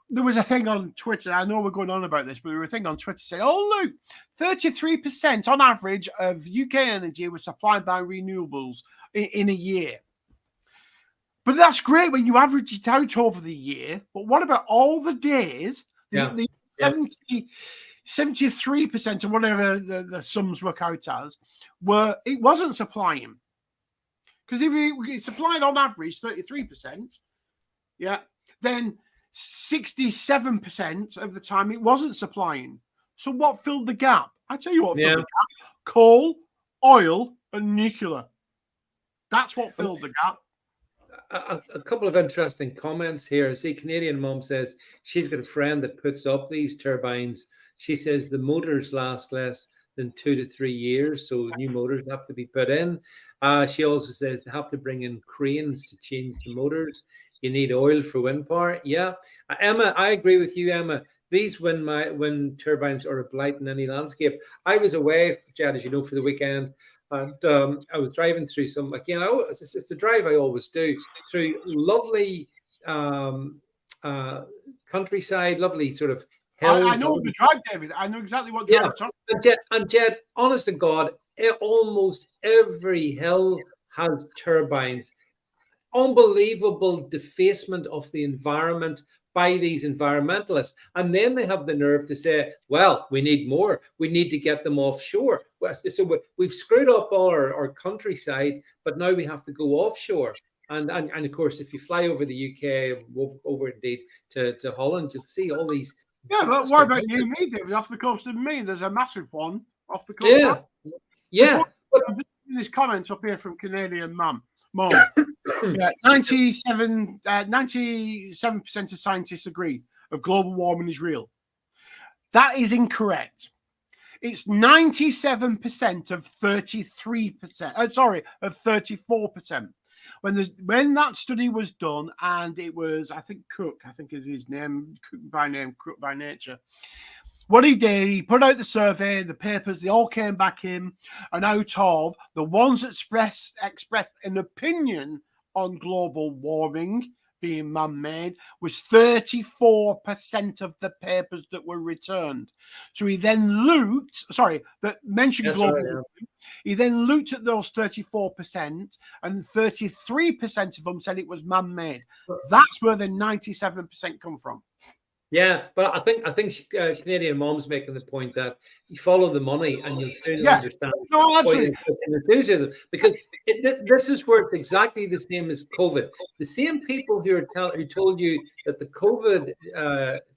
There was a thing on Twitter. I know we're going on about this, but there was a thing on Twitter saying, "Oh, look, 33% on average of UK energy was supplied by renewables in a year." But that's great when you average it out over the year. But what about all the days? The 73% or whatever the sums work out as, where it wasn't supplying. Because if it supplied on average 33%, then 67% of the time it wasn't supplying. So what filled the gap? I tell you what filled the gap: coal, oil, and nuclear. That's what filled the gap. A couple of interesting comments here. See, Canadian mom says she's got a friend that puts up these turbines. She says the motors last less than 2 to 3 years, so new motors have to be put in. She also says they have to bring in cranes to change the motors. You need oil for wind power. Yeah. Emma, I agree with you, Emma. These wind turbines are a blight in any landscape. I was away, Chad, as you know, for the weekend, and I was driving through some, again, it's the drive I always do, through lovely countryside, lovely sort of hills. I know the drive, David. I know exactly what drive you're talking about. And Jed, honest to God, almost every hill has turbines. Unbelievable defacement of the environment by these environmentalists. And then they have the nerve to say, well, we need more. We need to get them offshore. So we've screwed up all our countryside, but now we have to go offshore. And of course, if you fly over the UK, over indeed to Holland, you'll see all these. Yeah, but what about you, me, David? Off the coast of Maine, there's a massive one off the coast. Yeah, yeah. I'm just this comment up here from Canadian Mom. Yeah, 97% of scientists agree of global warming is real. That is incorrect. It's 97% of 33%. Sorry, of 34%. When that study was done, and it was, I think Cook, I think is his name, Cook by nature. What he did, he put out the survey, the papers, they all came back in, and out of the ones that expressed an opinion on global warming being man-made was 34% of the papers that were returned. So he then that mentioned global warming. He then looked at those 34%, and 33% of them said it was man-made. That's where the 97% come from. Yeah, but I think Canadian Mom's making the point that you follow the money and you'll soon understand enthusiasm, because this is where it's exactly the same as COVID. The same people who told you that the COVID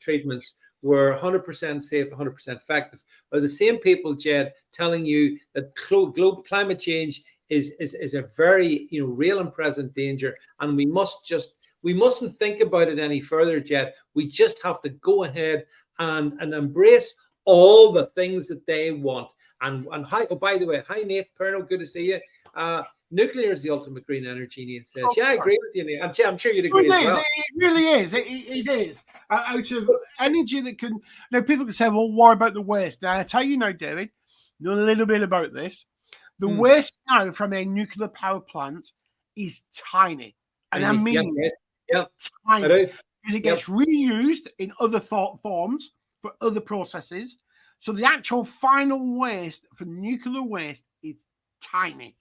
treatments were 100% safe, 100% effective, are the same people, Jed, telling you that global climate change is a very real and present danger, and we mustn't think about it any further, Jed. We just have to go ahead and embrace all the things that they want. And hi, oh, by the way, hi, Nath Perno, good to see you. Nuclear is the ultimate green energy, Nath says. Yeah, I agree with you, Nath. I'm sure you'd agree as well. It really is. It is. Out of energy that can... Now, people can say, well, what about the waste? Now, I tell you now, David, know a little bit about this. The waste now from a nuclear power plant is tiny. And I mean... tiny, because it gets reused in other forms for other processes. So the actual final waste for nuclear waste is tiny.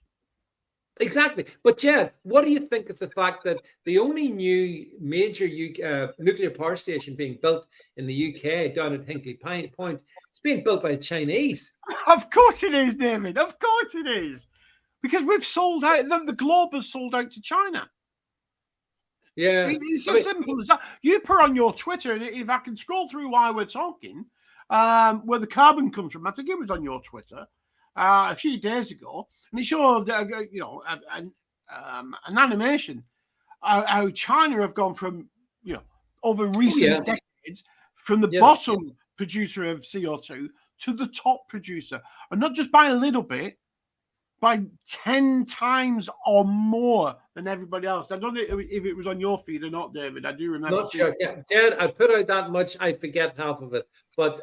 Exactly. But Jed, what do you think of the fact that the only new major nuclear power station being built in the UK down at Hinkley Point, it's being built by the Chinese? Of course it is, David. Of course it is. Because we've sold out, the globe has sold out to China. Yeah, it's as simple as that. You put on your Twitter, and if I can scroll through while we're talking, where the carbon comes from, I think it was on your Twitter a few days ago, and it showed an animation how China have gone from over recent decades from the bottom producer of CO2 to the top producer, and not just by a little bit, by 10 times or more than everybody else. I don't know if it was on your feed or not, David. I do remember. Not sure. Yeah, Dad, I put out that much, I forget half of it. But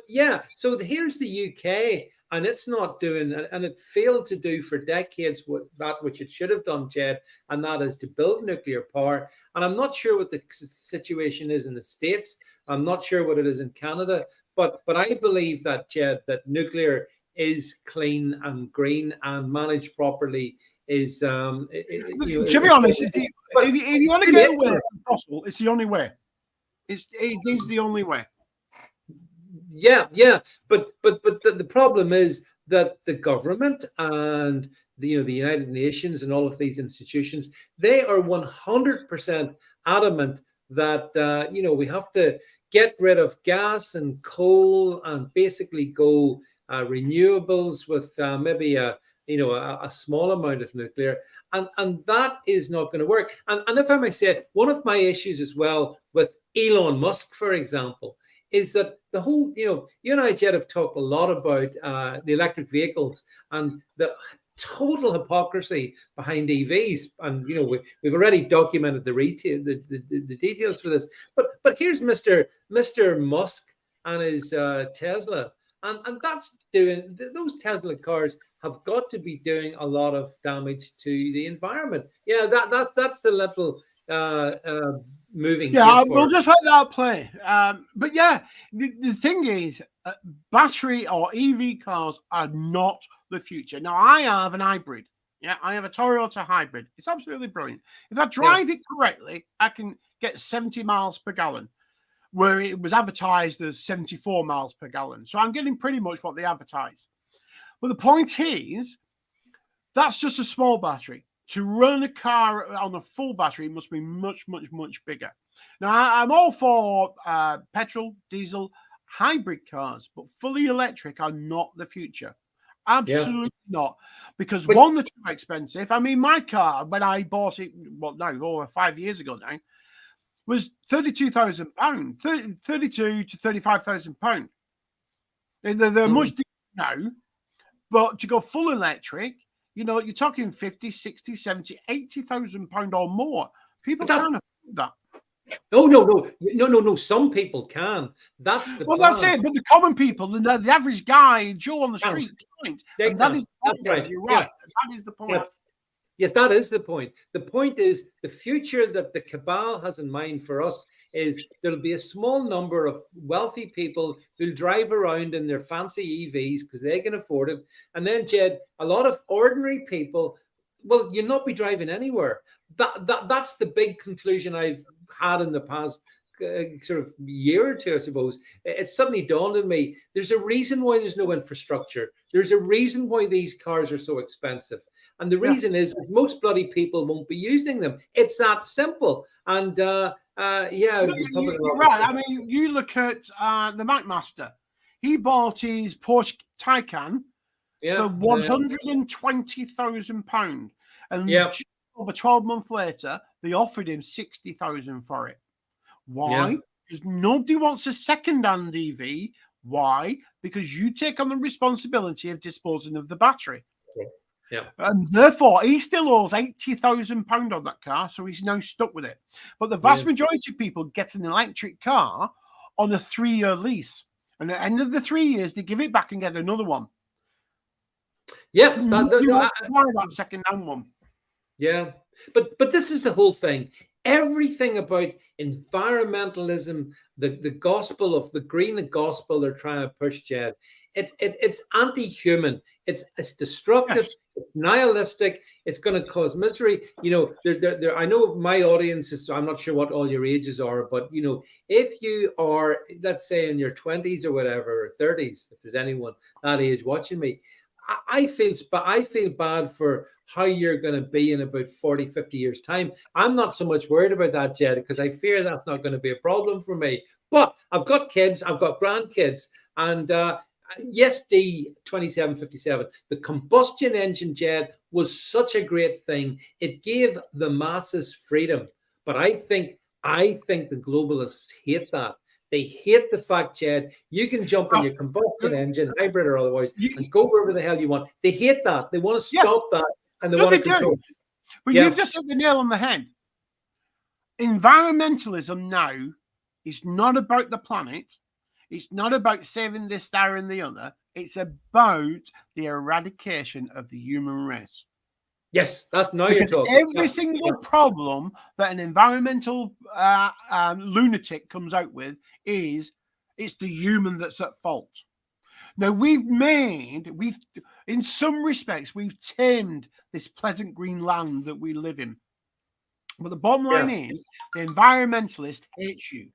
yeah. So here's the UK, and it's not doing, and it failed to do for decades that which it should have done, Jed, and that is to build nuclear power. And I'm not sure what the situation is in the States. I'm not sure what it is in Canada. But I believe that, Jed, that nuclear is clean and green and managed properly is to be honest, if you want to get away from fossil, it's the only way. It is the only way. Yeah, but the problem is that the government and the United Nations and all of these institutions, they are 100% adamant that we have to get rid of gas and coal and basically go renewables with maybe a small amount of nuclear, and that is not going to work. And if I may say, one of my issues as well with Elon Musk, for example, is that the whole, you and I, Jed, have talked a lot about the electric vehicles and the total hypocrisy behind EVs, and we've already documented the details for this. But here's Mr. Musk and his Tesla. And that's doing, those Tesla cars have got to be doing a lot of damage to the environment. Yeah, that's a little moving. Yeah, we'll just let that play. But yeah, the thing is, battery or EV cars are not the future. Now, I have an hybrid. Yeah, I have a Toyota hybrid. It's absolutely brilliant. If I drive it correctly, I can get 70 miles per gallon, where it was advertised as 74 miles per gallon. So I'm getting pretty much what they advertise. But the point is, that's just a small battery. To run a car on a full battery, it must be much, much, much bigger. Now, I'm all for petrol, diesel, hybrid cars, but fully electric are not the future. Absolutely not. Because one, they're too expensive. I mean, my car, when I bought it, over 5 years ago now, was £32,000, 32 to £35,000. They're much deeper now, but to go full electric, you're talking 50, 60, 70, £80,000 or more. People can't afford that. Oh, no. Some people can. That's the plan. That's it. But the common people, the average guy, Joe on the street, can't. And that is the point. Right. You're right. That is the point. Yes, that is the point. The point is the future that the cabal has in mind for us is there'll be a small number of wealthy people who'll drive around in their fancy EVs because they can afford it. And then, Jed, a lot of ordinary people, well, you'll not be driving anywhere. That's the big conclusion I've had in the past sort of year or two, I suppose. It suddenly dawned on me, there's a reason why there's no infrastructure. There's a reason why these cars are so expensive. And the reason is most bloody people won't be using them. It's that simple. And you're right. I mean, you look at the McMaster. He bought his Porsche Taycan for £120,000. And over 12 months later, they offered him £60,000 for it. Why? Because nobody wants a second-hand EV. Why? Because you take on the responsibility of disposing of the battery. Yeah. And therefore, he still owes £80,000 on that car, so he's now stuck with it. But the vast majority of people get an electric car on a 3-year lease. And at the end of the 3 years, they give it back and get another one. Yeah. That second-hand one. Yeah. But this is the whole thing. Everything about environmentalism, the gospel of the green gospel they're trying to push, Jed, it's anti-human. It's destructive. It's nihilistic. It's going to cause misery. I know my audience is, I'm not sure what all your ages are, but if you are, let's say in your 20s or whatever, or 30s, if there's anyone that age watching me, I feel bad for how you're going to be in about 40, 50 years' time. I'm not so much worried about that, Jed, because I fear that's not going to be a problem for me. But I've got kids, I've got grandkids, and yes, the 2757, the combustion engine, Jed, was such a great thing. It gave the masses freedom. But I think the globalists hate that. They hate the fact, Jed, you can jump in your combustion engine, hybrid or otherwise, and go wherever the hell you want. They hate that. They want to stop that, and they want to control it. But you've just hit the nail on the head. Environmentalism now is not about the planet. It's not about saving this, that, and the other. It's about the eradication of the human race. Yes, that's now you're talking. Every single problem that an environmental lunatic comes out with it's the human that's at fault. Now, in some respects, we've tamed this pleasant green land that we live in. But the bottom line is the environmentalist hates you.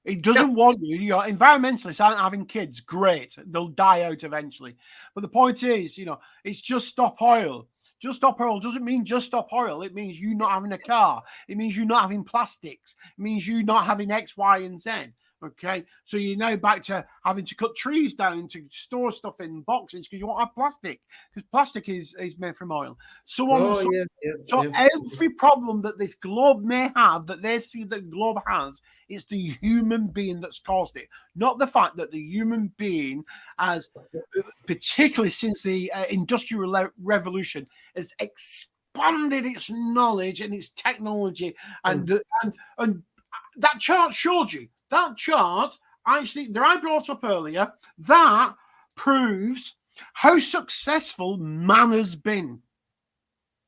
He doesn't want you. Your environmentalists aren't having kids. Great. They'll die out eventually. But the point is, it's just stop oil. Just stop oil doesn't mean just stop oil. It means you not having a car. It means you not having plastics. It means you not having X, Y, and Z. Okay, so you're now back to having to cut trees down to store stuff in boxes because you won't have plastic, because plastic is made from oil. So every problem that this globe may have, that they see the globe has, it's the human being that's caused it, not the fact that the human being has, particularly since the Industrial Revolution, has expanded its knowledge and its technology, and that chart showed you. That chart, actually, that I brought up earlier, that proves how successful man has been.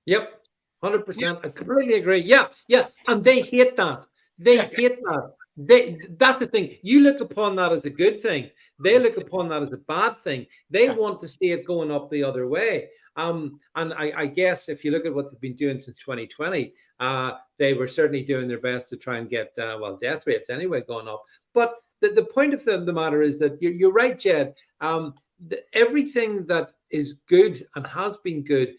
Yep, 100%. I completely agree. Yeah. And they hate that. They hate that. That's the thing. You look upon that as a good thing. They look upon that as a bad thing. They want to see it going up the other way. And I guess if you look at what they've been doing since 2020, they were certainly doing their best to try and get death rates anyway going up. But the point of the matter is that you're right, Jed. Everything that is good and has been good,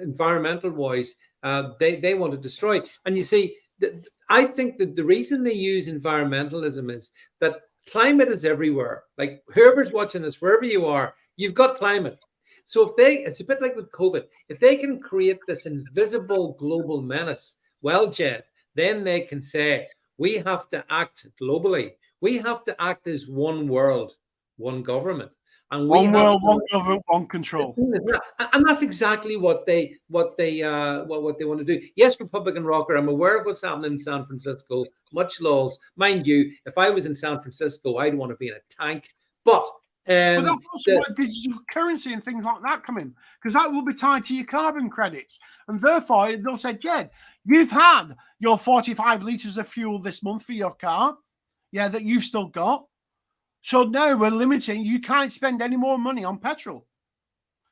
environmental wise, they want to destroy. And you see, I think that the reason they use environmentalism is that climate is everywhere. Like whoever's watching this, wherever you are, you've got climate. So it's a bit like with COVID. If they can create this invisible global menace, well, Jed, then they can say, we have to act globally. We have to act as one world, one government. And one world, one government, one control. And that's exactly what they want to do. Yes, Republican rocker, I'm aware of what's happening in San Francisco. Much laws, mind you. If I was in San Francisco, I'd want to be in a tank. But that's also why digital currency and things like that come in, because that will be tied to your carbon credits, and therefore they'll say, Jed, you've had your 45 litres of fuel this month for your car, that you've still got. So now we're limiting. You can't spend any more money on petrol.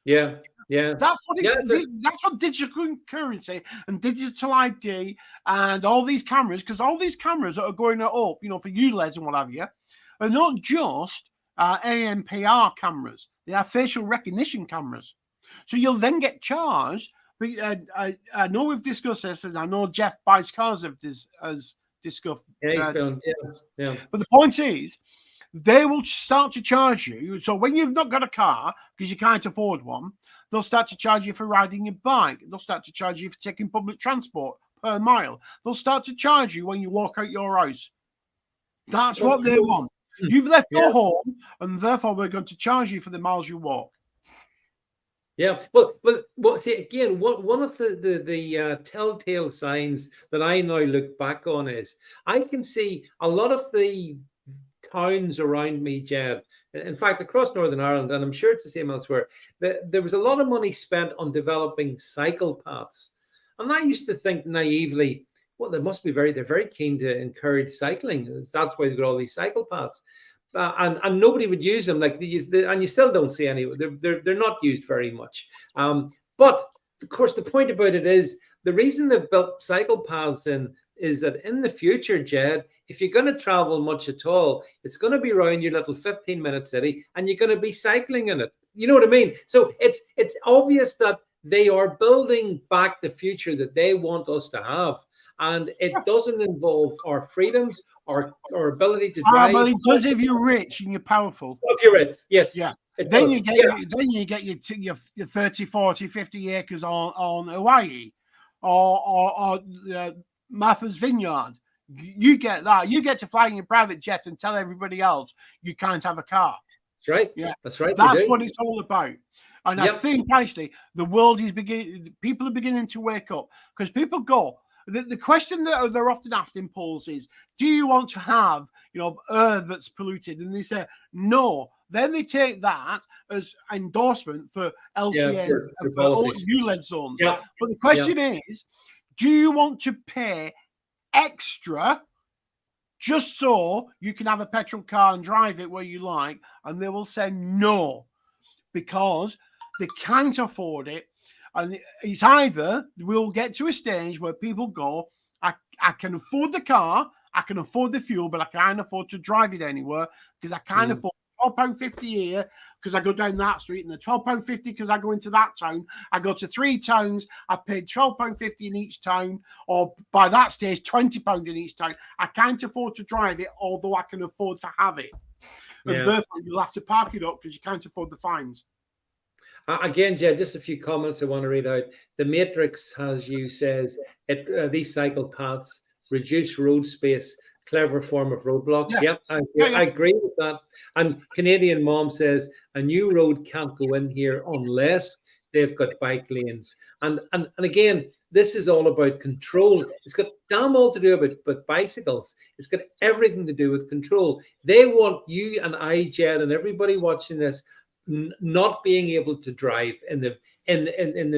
Yeah. That's what digital currency and digital ID and all these cameras, because all these cameras that are going up, for you, Les, and what have you, are not just ANPR cameras. They are facial recognition cameras. So you'll then get charged. I know we've discussed this, and I know Jeff buys cars has discussed. Yeah. But the point is, they will start to charge you. So when you've not got a car because you can't afford one, they'll start to charge you for riding your bike. They'll start to charge you for taking public transport per mile. They'll start to charge you when you walk out your house. That's what they want. You've left your home, and therefore we're going to charge you for the miles you walk. Yeah, well, see, again, one of the telltale signs that I now look back on is I can see a lot of the towns around me, Jed. In fact, across Northern Ireland, and I'm sure it's the same elsewhere, there was a lot of money spent on developing cycle paths. And I used to think naively, well, they're very keen to encourage cycling. That's why they've got all these cycle paths. And nobody would use them, and you still don't see any. They're not used very much. But of course, the point about it is the reason they've built cycle paths is that in the future, Jed, if you're going to travel much at all, it's going to be around your little 15-minute city, and you're going to be cycling in it. You know what I mean? So it's obvious that they are building back the future that they want us to have. And it doesn't involve our freedoms, our ability to drive. Well, it does if you're rich and you're powerful. If you're rich, yes. Yeah. Then you get your 30, 40, 50 acres on Hawaii or Martha's Vineyard. You get that. You get to fly in your private jet and tell everybody else you can't have a car. That's right. Yeah. That's right. That's what it's all about. And I think actually the world is people are beginning to wake up, because people go. The question that they're often asked in polls is, do you want to have, Earth that's polluted? And they say, no. Then they take that as endorsement for LCN, for ULEZ zones. Yeah. But the question is, do you want to pay extra just so you can have a petrol car and drive it where you like? And they will say no, because they can't afford it. And it's either we'll get to a stage where people go, I can afford the car, I can afford the fuel, but I can't afford to drive it anywhere, because I can't afford £12.50 here because I go down that street, and the £12.50 because I go into that town. I go to 3 towns, I paid £12.50 in each town, or by that stage, £20 in each town. I can't afford to drive it, although I can afford to have it. And therefore, you'll have to park it up because you can't afford the fines. Again, Jed, just a few comments I want to read out. The Matrix, as you says, these cycle paths reduce road space, clever form of roadblocks. Yep, I agree with that. And Canadian Mom says, a new road can't go in here unless they've got bike lanes. And again, this is all about control. It's got damn all to do with bicycles. It's got everything to do with control. They want you and I, Jed, and everybody watching this not being able to drive in the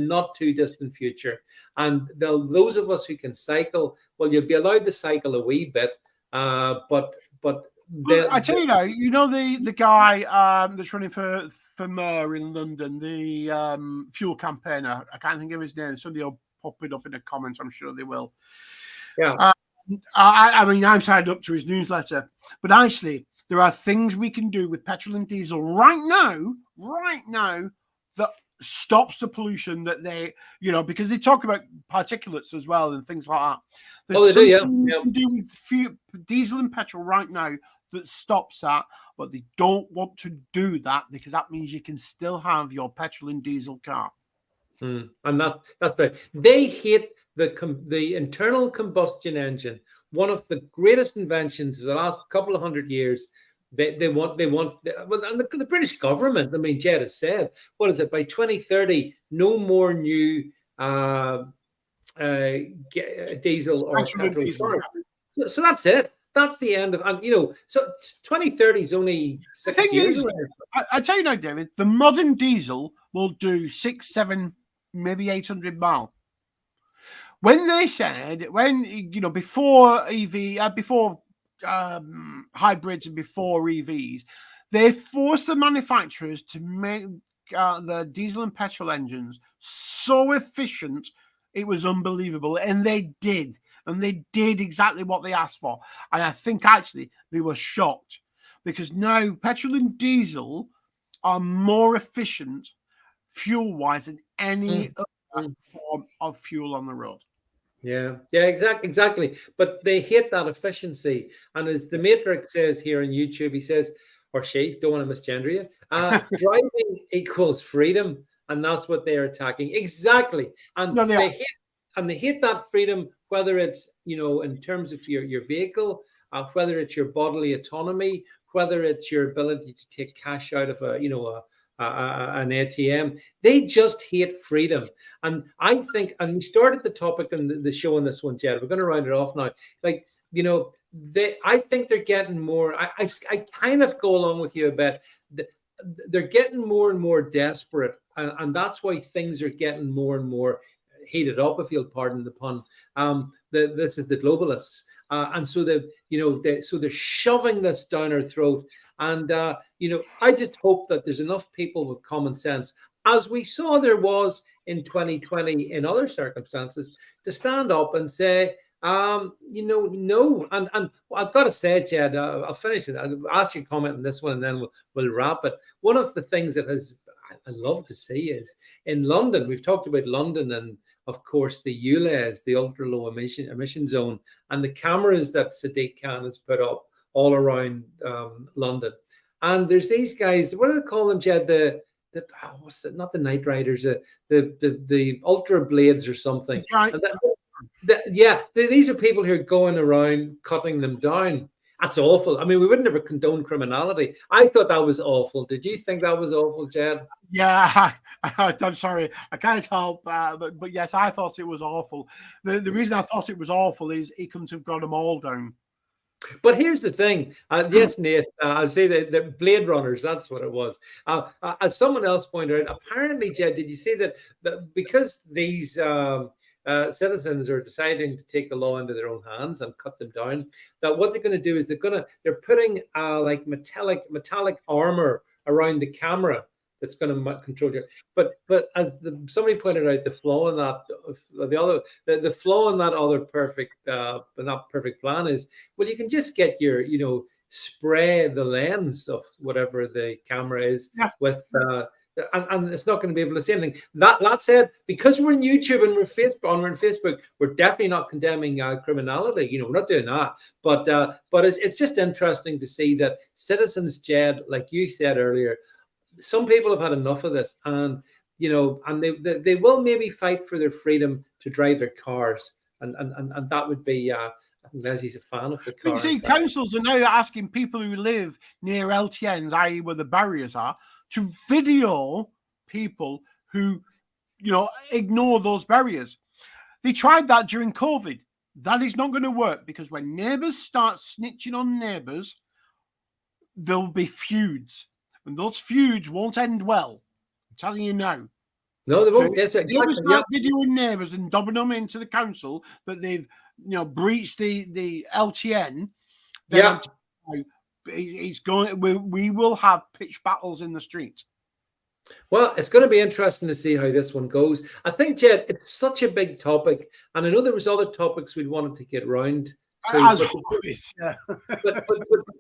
not too distant future. And those of us who can cycle, well, you'll be allowed to cycle a wee bit, but I tell you now, the guy that's running for mayor in London, the fuel campaigner. I can't think of his name. Somebody will pop it up in the comments. I'm sure they will. Yeah. I mean, I'm signed up to his newsletter, but actually, there are things we can do with petrol and diesel right now, that stops the pollution that they, because they talk about particulates as well and things like that. There's they do, yeah. You can do with diesel and petrol right now that stops that, but they don't want to do that because that means you can still have your petrol and diesel car. And that's right. They hate the internal combustion engine, one of the greatest inventions of the last couple of 100 years. They want and the British government, I mean, Jed has said, what is it, by 2030, no more new diesel or petrol. So that's it. That's the end of, and so 2030 is only 6 years away. I tell you now, David, the modern diesel will do 6, 7, maybe 800 miles. When they said, before before hybrids and before EVs, they forced the manufacturers to make the diesel and petrol engines so efficient, it was unbelievable. And they did. And they did exactly what they asked for. And I think actually they were shocked because now petrol and diesel are more efficient fuel-wise than any other form of fuel on the road. Yeah, exactly. But they hate that efficiency. And as the Matrix says here on YouTube, he says, or she, don't want to misgender you, driving equals freedom. And that's what they are attacking. Exactly. And they hate that freedom, whether it's, in terms of your vehicle, whether it's your bodily autonomy, whether it's your ability to take cash out of an ATM. They just hate freedom. And I think, and we started the topic in the show on this one, Jed, we're going to round it off now. Like, I think they're getting more, I kind of go along with you a bit. They're getting more and more desperate. And that's why things are getting more and more heated up, if you'll pardon the pun. This is the globalists, and so they're shoving this down our throat. And I just hope that there's enough people with common sense, as we saw there was in 2020 in other circumstances, to stand up and say, no. And I've got to say, Jed, I'll finish it. I'll ask your comment on this one, and then we'll wrap it. One of the things that I love to see is in London. We've talked about London and, of course, the ULEZ, the ultra low emission zone, and the cameras that Sadiq Khan has put up all around London. And there's these guys. What do they call them, Jed? Not the night riders, the ultra blades or something. These are people who are going around cutting them down. That's awful. I mean, we would never condone criminality. I thought that was awful. Did you think that was awful, Jed? Yeah, I'm sorry. I can't help, but yes, I thought it was awful. The reason I thought it was awful is he couldn't have got them all down. But here's the thing. Yes, Nate, I'll say the Blade Runners, that's what it was. As someone else pointed out, apparently, Jed, did you see that because these citizens are deciding to take the law into their own hands and cut them down, that what they're going to do is they're putting like metallic armor around the camera that's going to control you. But as somebody pointed out, the flaw in that, the flaw in that other not perfect plan is, well, you can just get your, spray the lens of whatever the camera is with. And it's not going to be able to say anything. That said, because we're in YouTube and we're in Facebook, we're definitely not condemning criminality. We're not doing that. But it's just interesting to see that citizens, Jed, like you said earlier, some people have had enough of this, and and they will maybe fight for their freedom to drive their cars, and that would be. I think Leslie's a fan of the car. You see, councils are now asking people who live near LTNs, i.e., where the barriers are, to video people who, ignore those barriers. They tried that during COVID. That is not going to work, because when neighbours start snitching on neighbours, there'll be feuds. and those feuds won't end well. I'm telling you now. No, they won't. So Yes, if they ever exactly. start videoing neighbours and dobbing them into the council that they've, breached the LTN, then it's going. We will have pitched battles in the streets. Well, it's going to be interesting to see how this one goes. I think, Jed, it's such a big topic, and I know there was other topics we wanted to get round to. As always, yeah.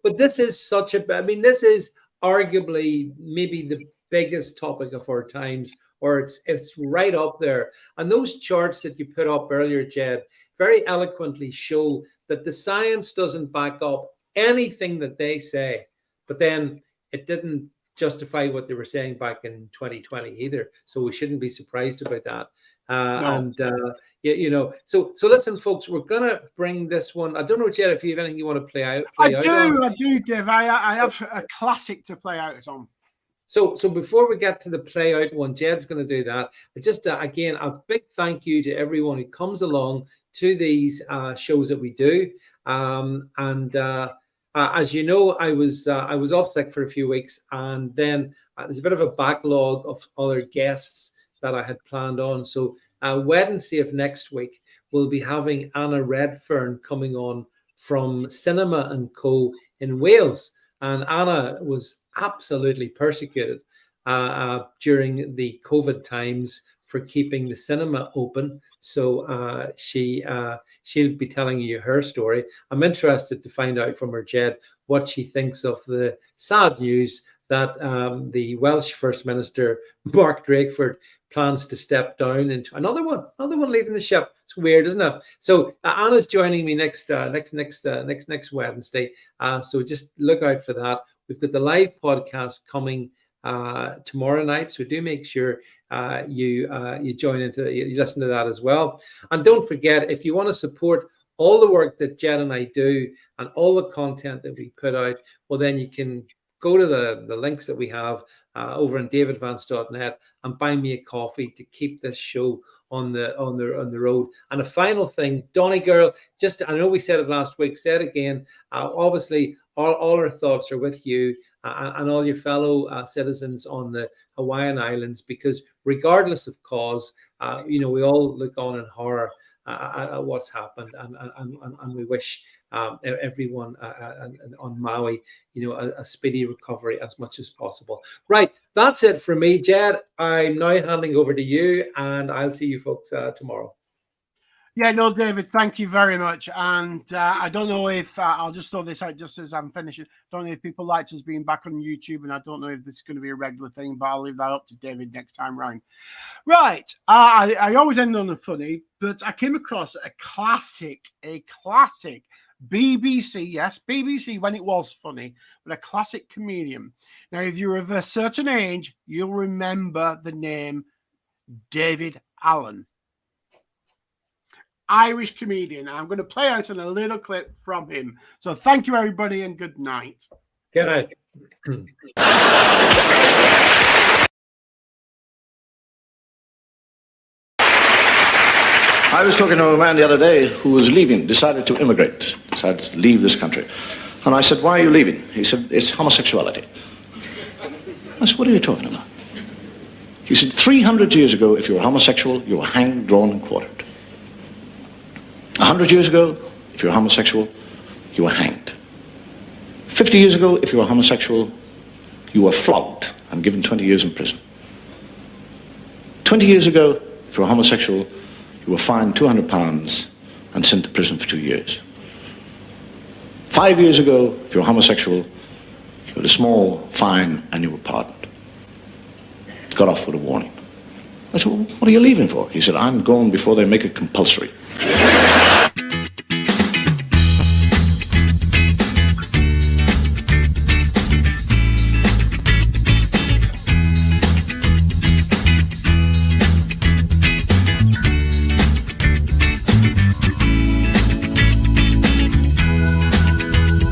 but this is such a. I mean, this is arguably maybe the biggest topic of our times, or it's right up there. And those charts that you put up earlier, Jed, very eloquently show that the science doesn't back up anything that they say, but then it didn't justify what they were saying back in 2020 either. So we shouldn't be surprised about that. No. And so listen, folks, we're gonna bring this one. I don't know, Jed, if you have anything you want to play out. I do, Dave. I have a classic to play out on. So before we get to the play out one, Jed's going to do that. Just again, a big thank you to everyone who comes along to these shows that we do. As you know, I was off sick for a few weeks, and then there's a bit of a backlog of other guests that I had planned on. So Wednesday of next week, we'll be having Anna Redfern coming on from Cinema and Co in Wales. And Anna was absolutely persecuted during the COVID times for keeping the cinema open. So she'll be telling you her story. I'm interested to find out from her, Jed, what she thinks of the sad news that the Welsh First Minister, Mark Drakeford, plans to step down into another one leaving the ship. It's weird, isn't it? So Anna's joining me next Wednesday. So just look out for that. We've got the live podcast coming tomorrow night, so do make sure you join into you listen to that as well. And don't forget, if you want to support all the work that Jed and I do and all the content that we put out, well, then you can go to the links that we have over on davidvance.net and buy me a coffee to keep this show on the road. And a final thing, Donny girl, I know we said it last week, say it again. Obviously, all our thoughts are with you and all your fellow citizens on the Hawaiian Islands, because regardless of cause, we all look on in horror at what's happened, and we wish everyone on Maui, a speedy recovery as much as possible. Right, that's it for me, Jed. I'm now handing over to you, and I'll see you folks tomorrow. Yeah, no, David, thank you very much. And I don't know if I'll just throw this out just as I'm finishing. Don't know if people liked us being back on YouTube, and I don't know if this is going to be a regular thing, but I'll leave that up to David next time round. Right. I always end on a funny, but I came across a classic BBC, yes, BBC when it was funny, but a classic comedian. Now, if you're of a certain age, you'll remember the name David Allen. Irish comedian. I'm going to play out on a little clip from him. So thank you, everybody, and good night. Good night. I was talking to a man the other day who was decided to immigrate, decided to leave this country. And I said, why are you leaving? He said, it's homosexuality. I said, what are you talking about? He said, 300 years ago, if you were homosexual, you were hanged, drawn, and quartered. 100 years ago, if you were homosexual, you were hanged. 50 years ago, if you were homosexual, you were flogged and given 20 years in prison. 20 years ago, if you were homosexual, you were fined £200 and sent to prison for 2 years. 5 years ago, if you were homosexual, you had a small fine and you were pardoned. Got off with a warning. I said, well, what are you leaving for? He said, I'm going before they make it compulsory.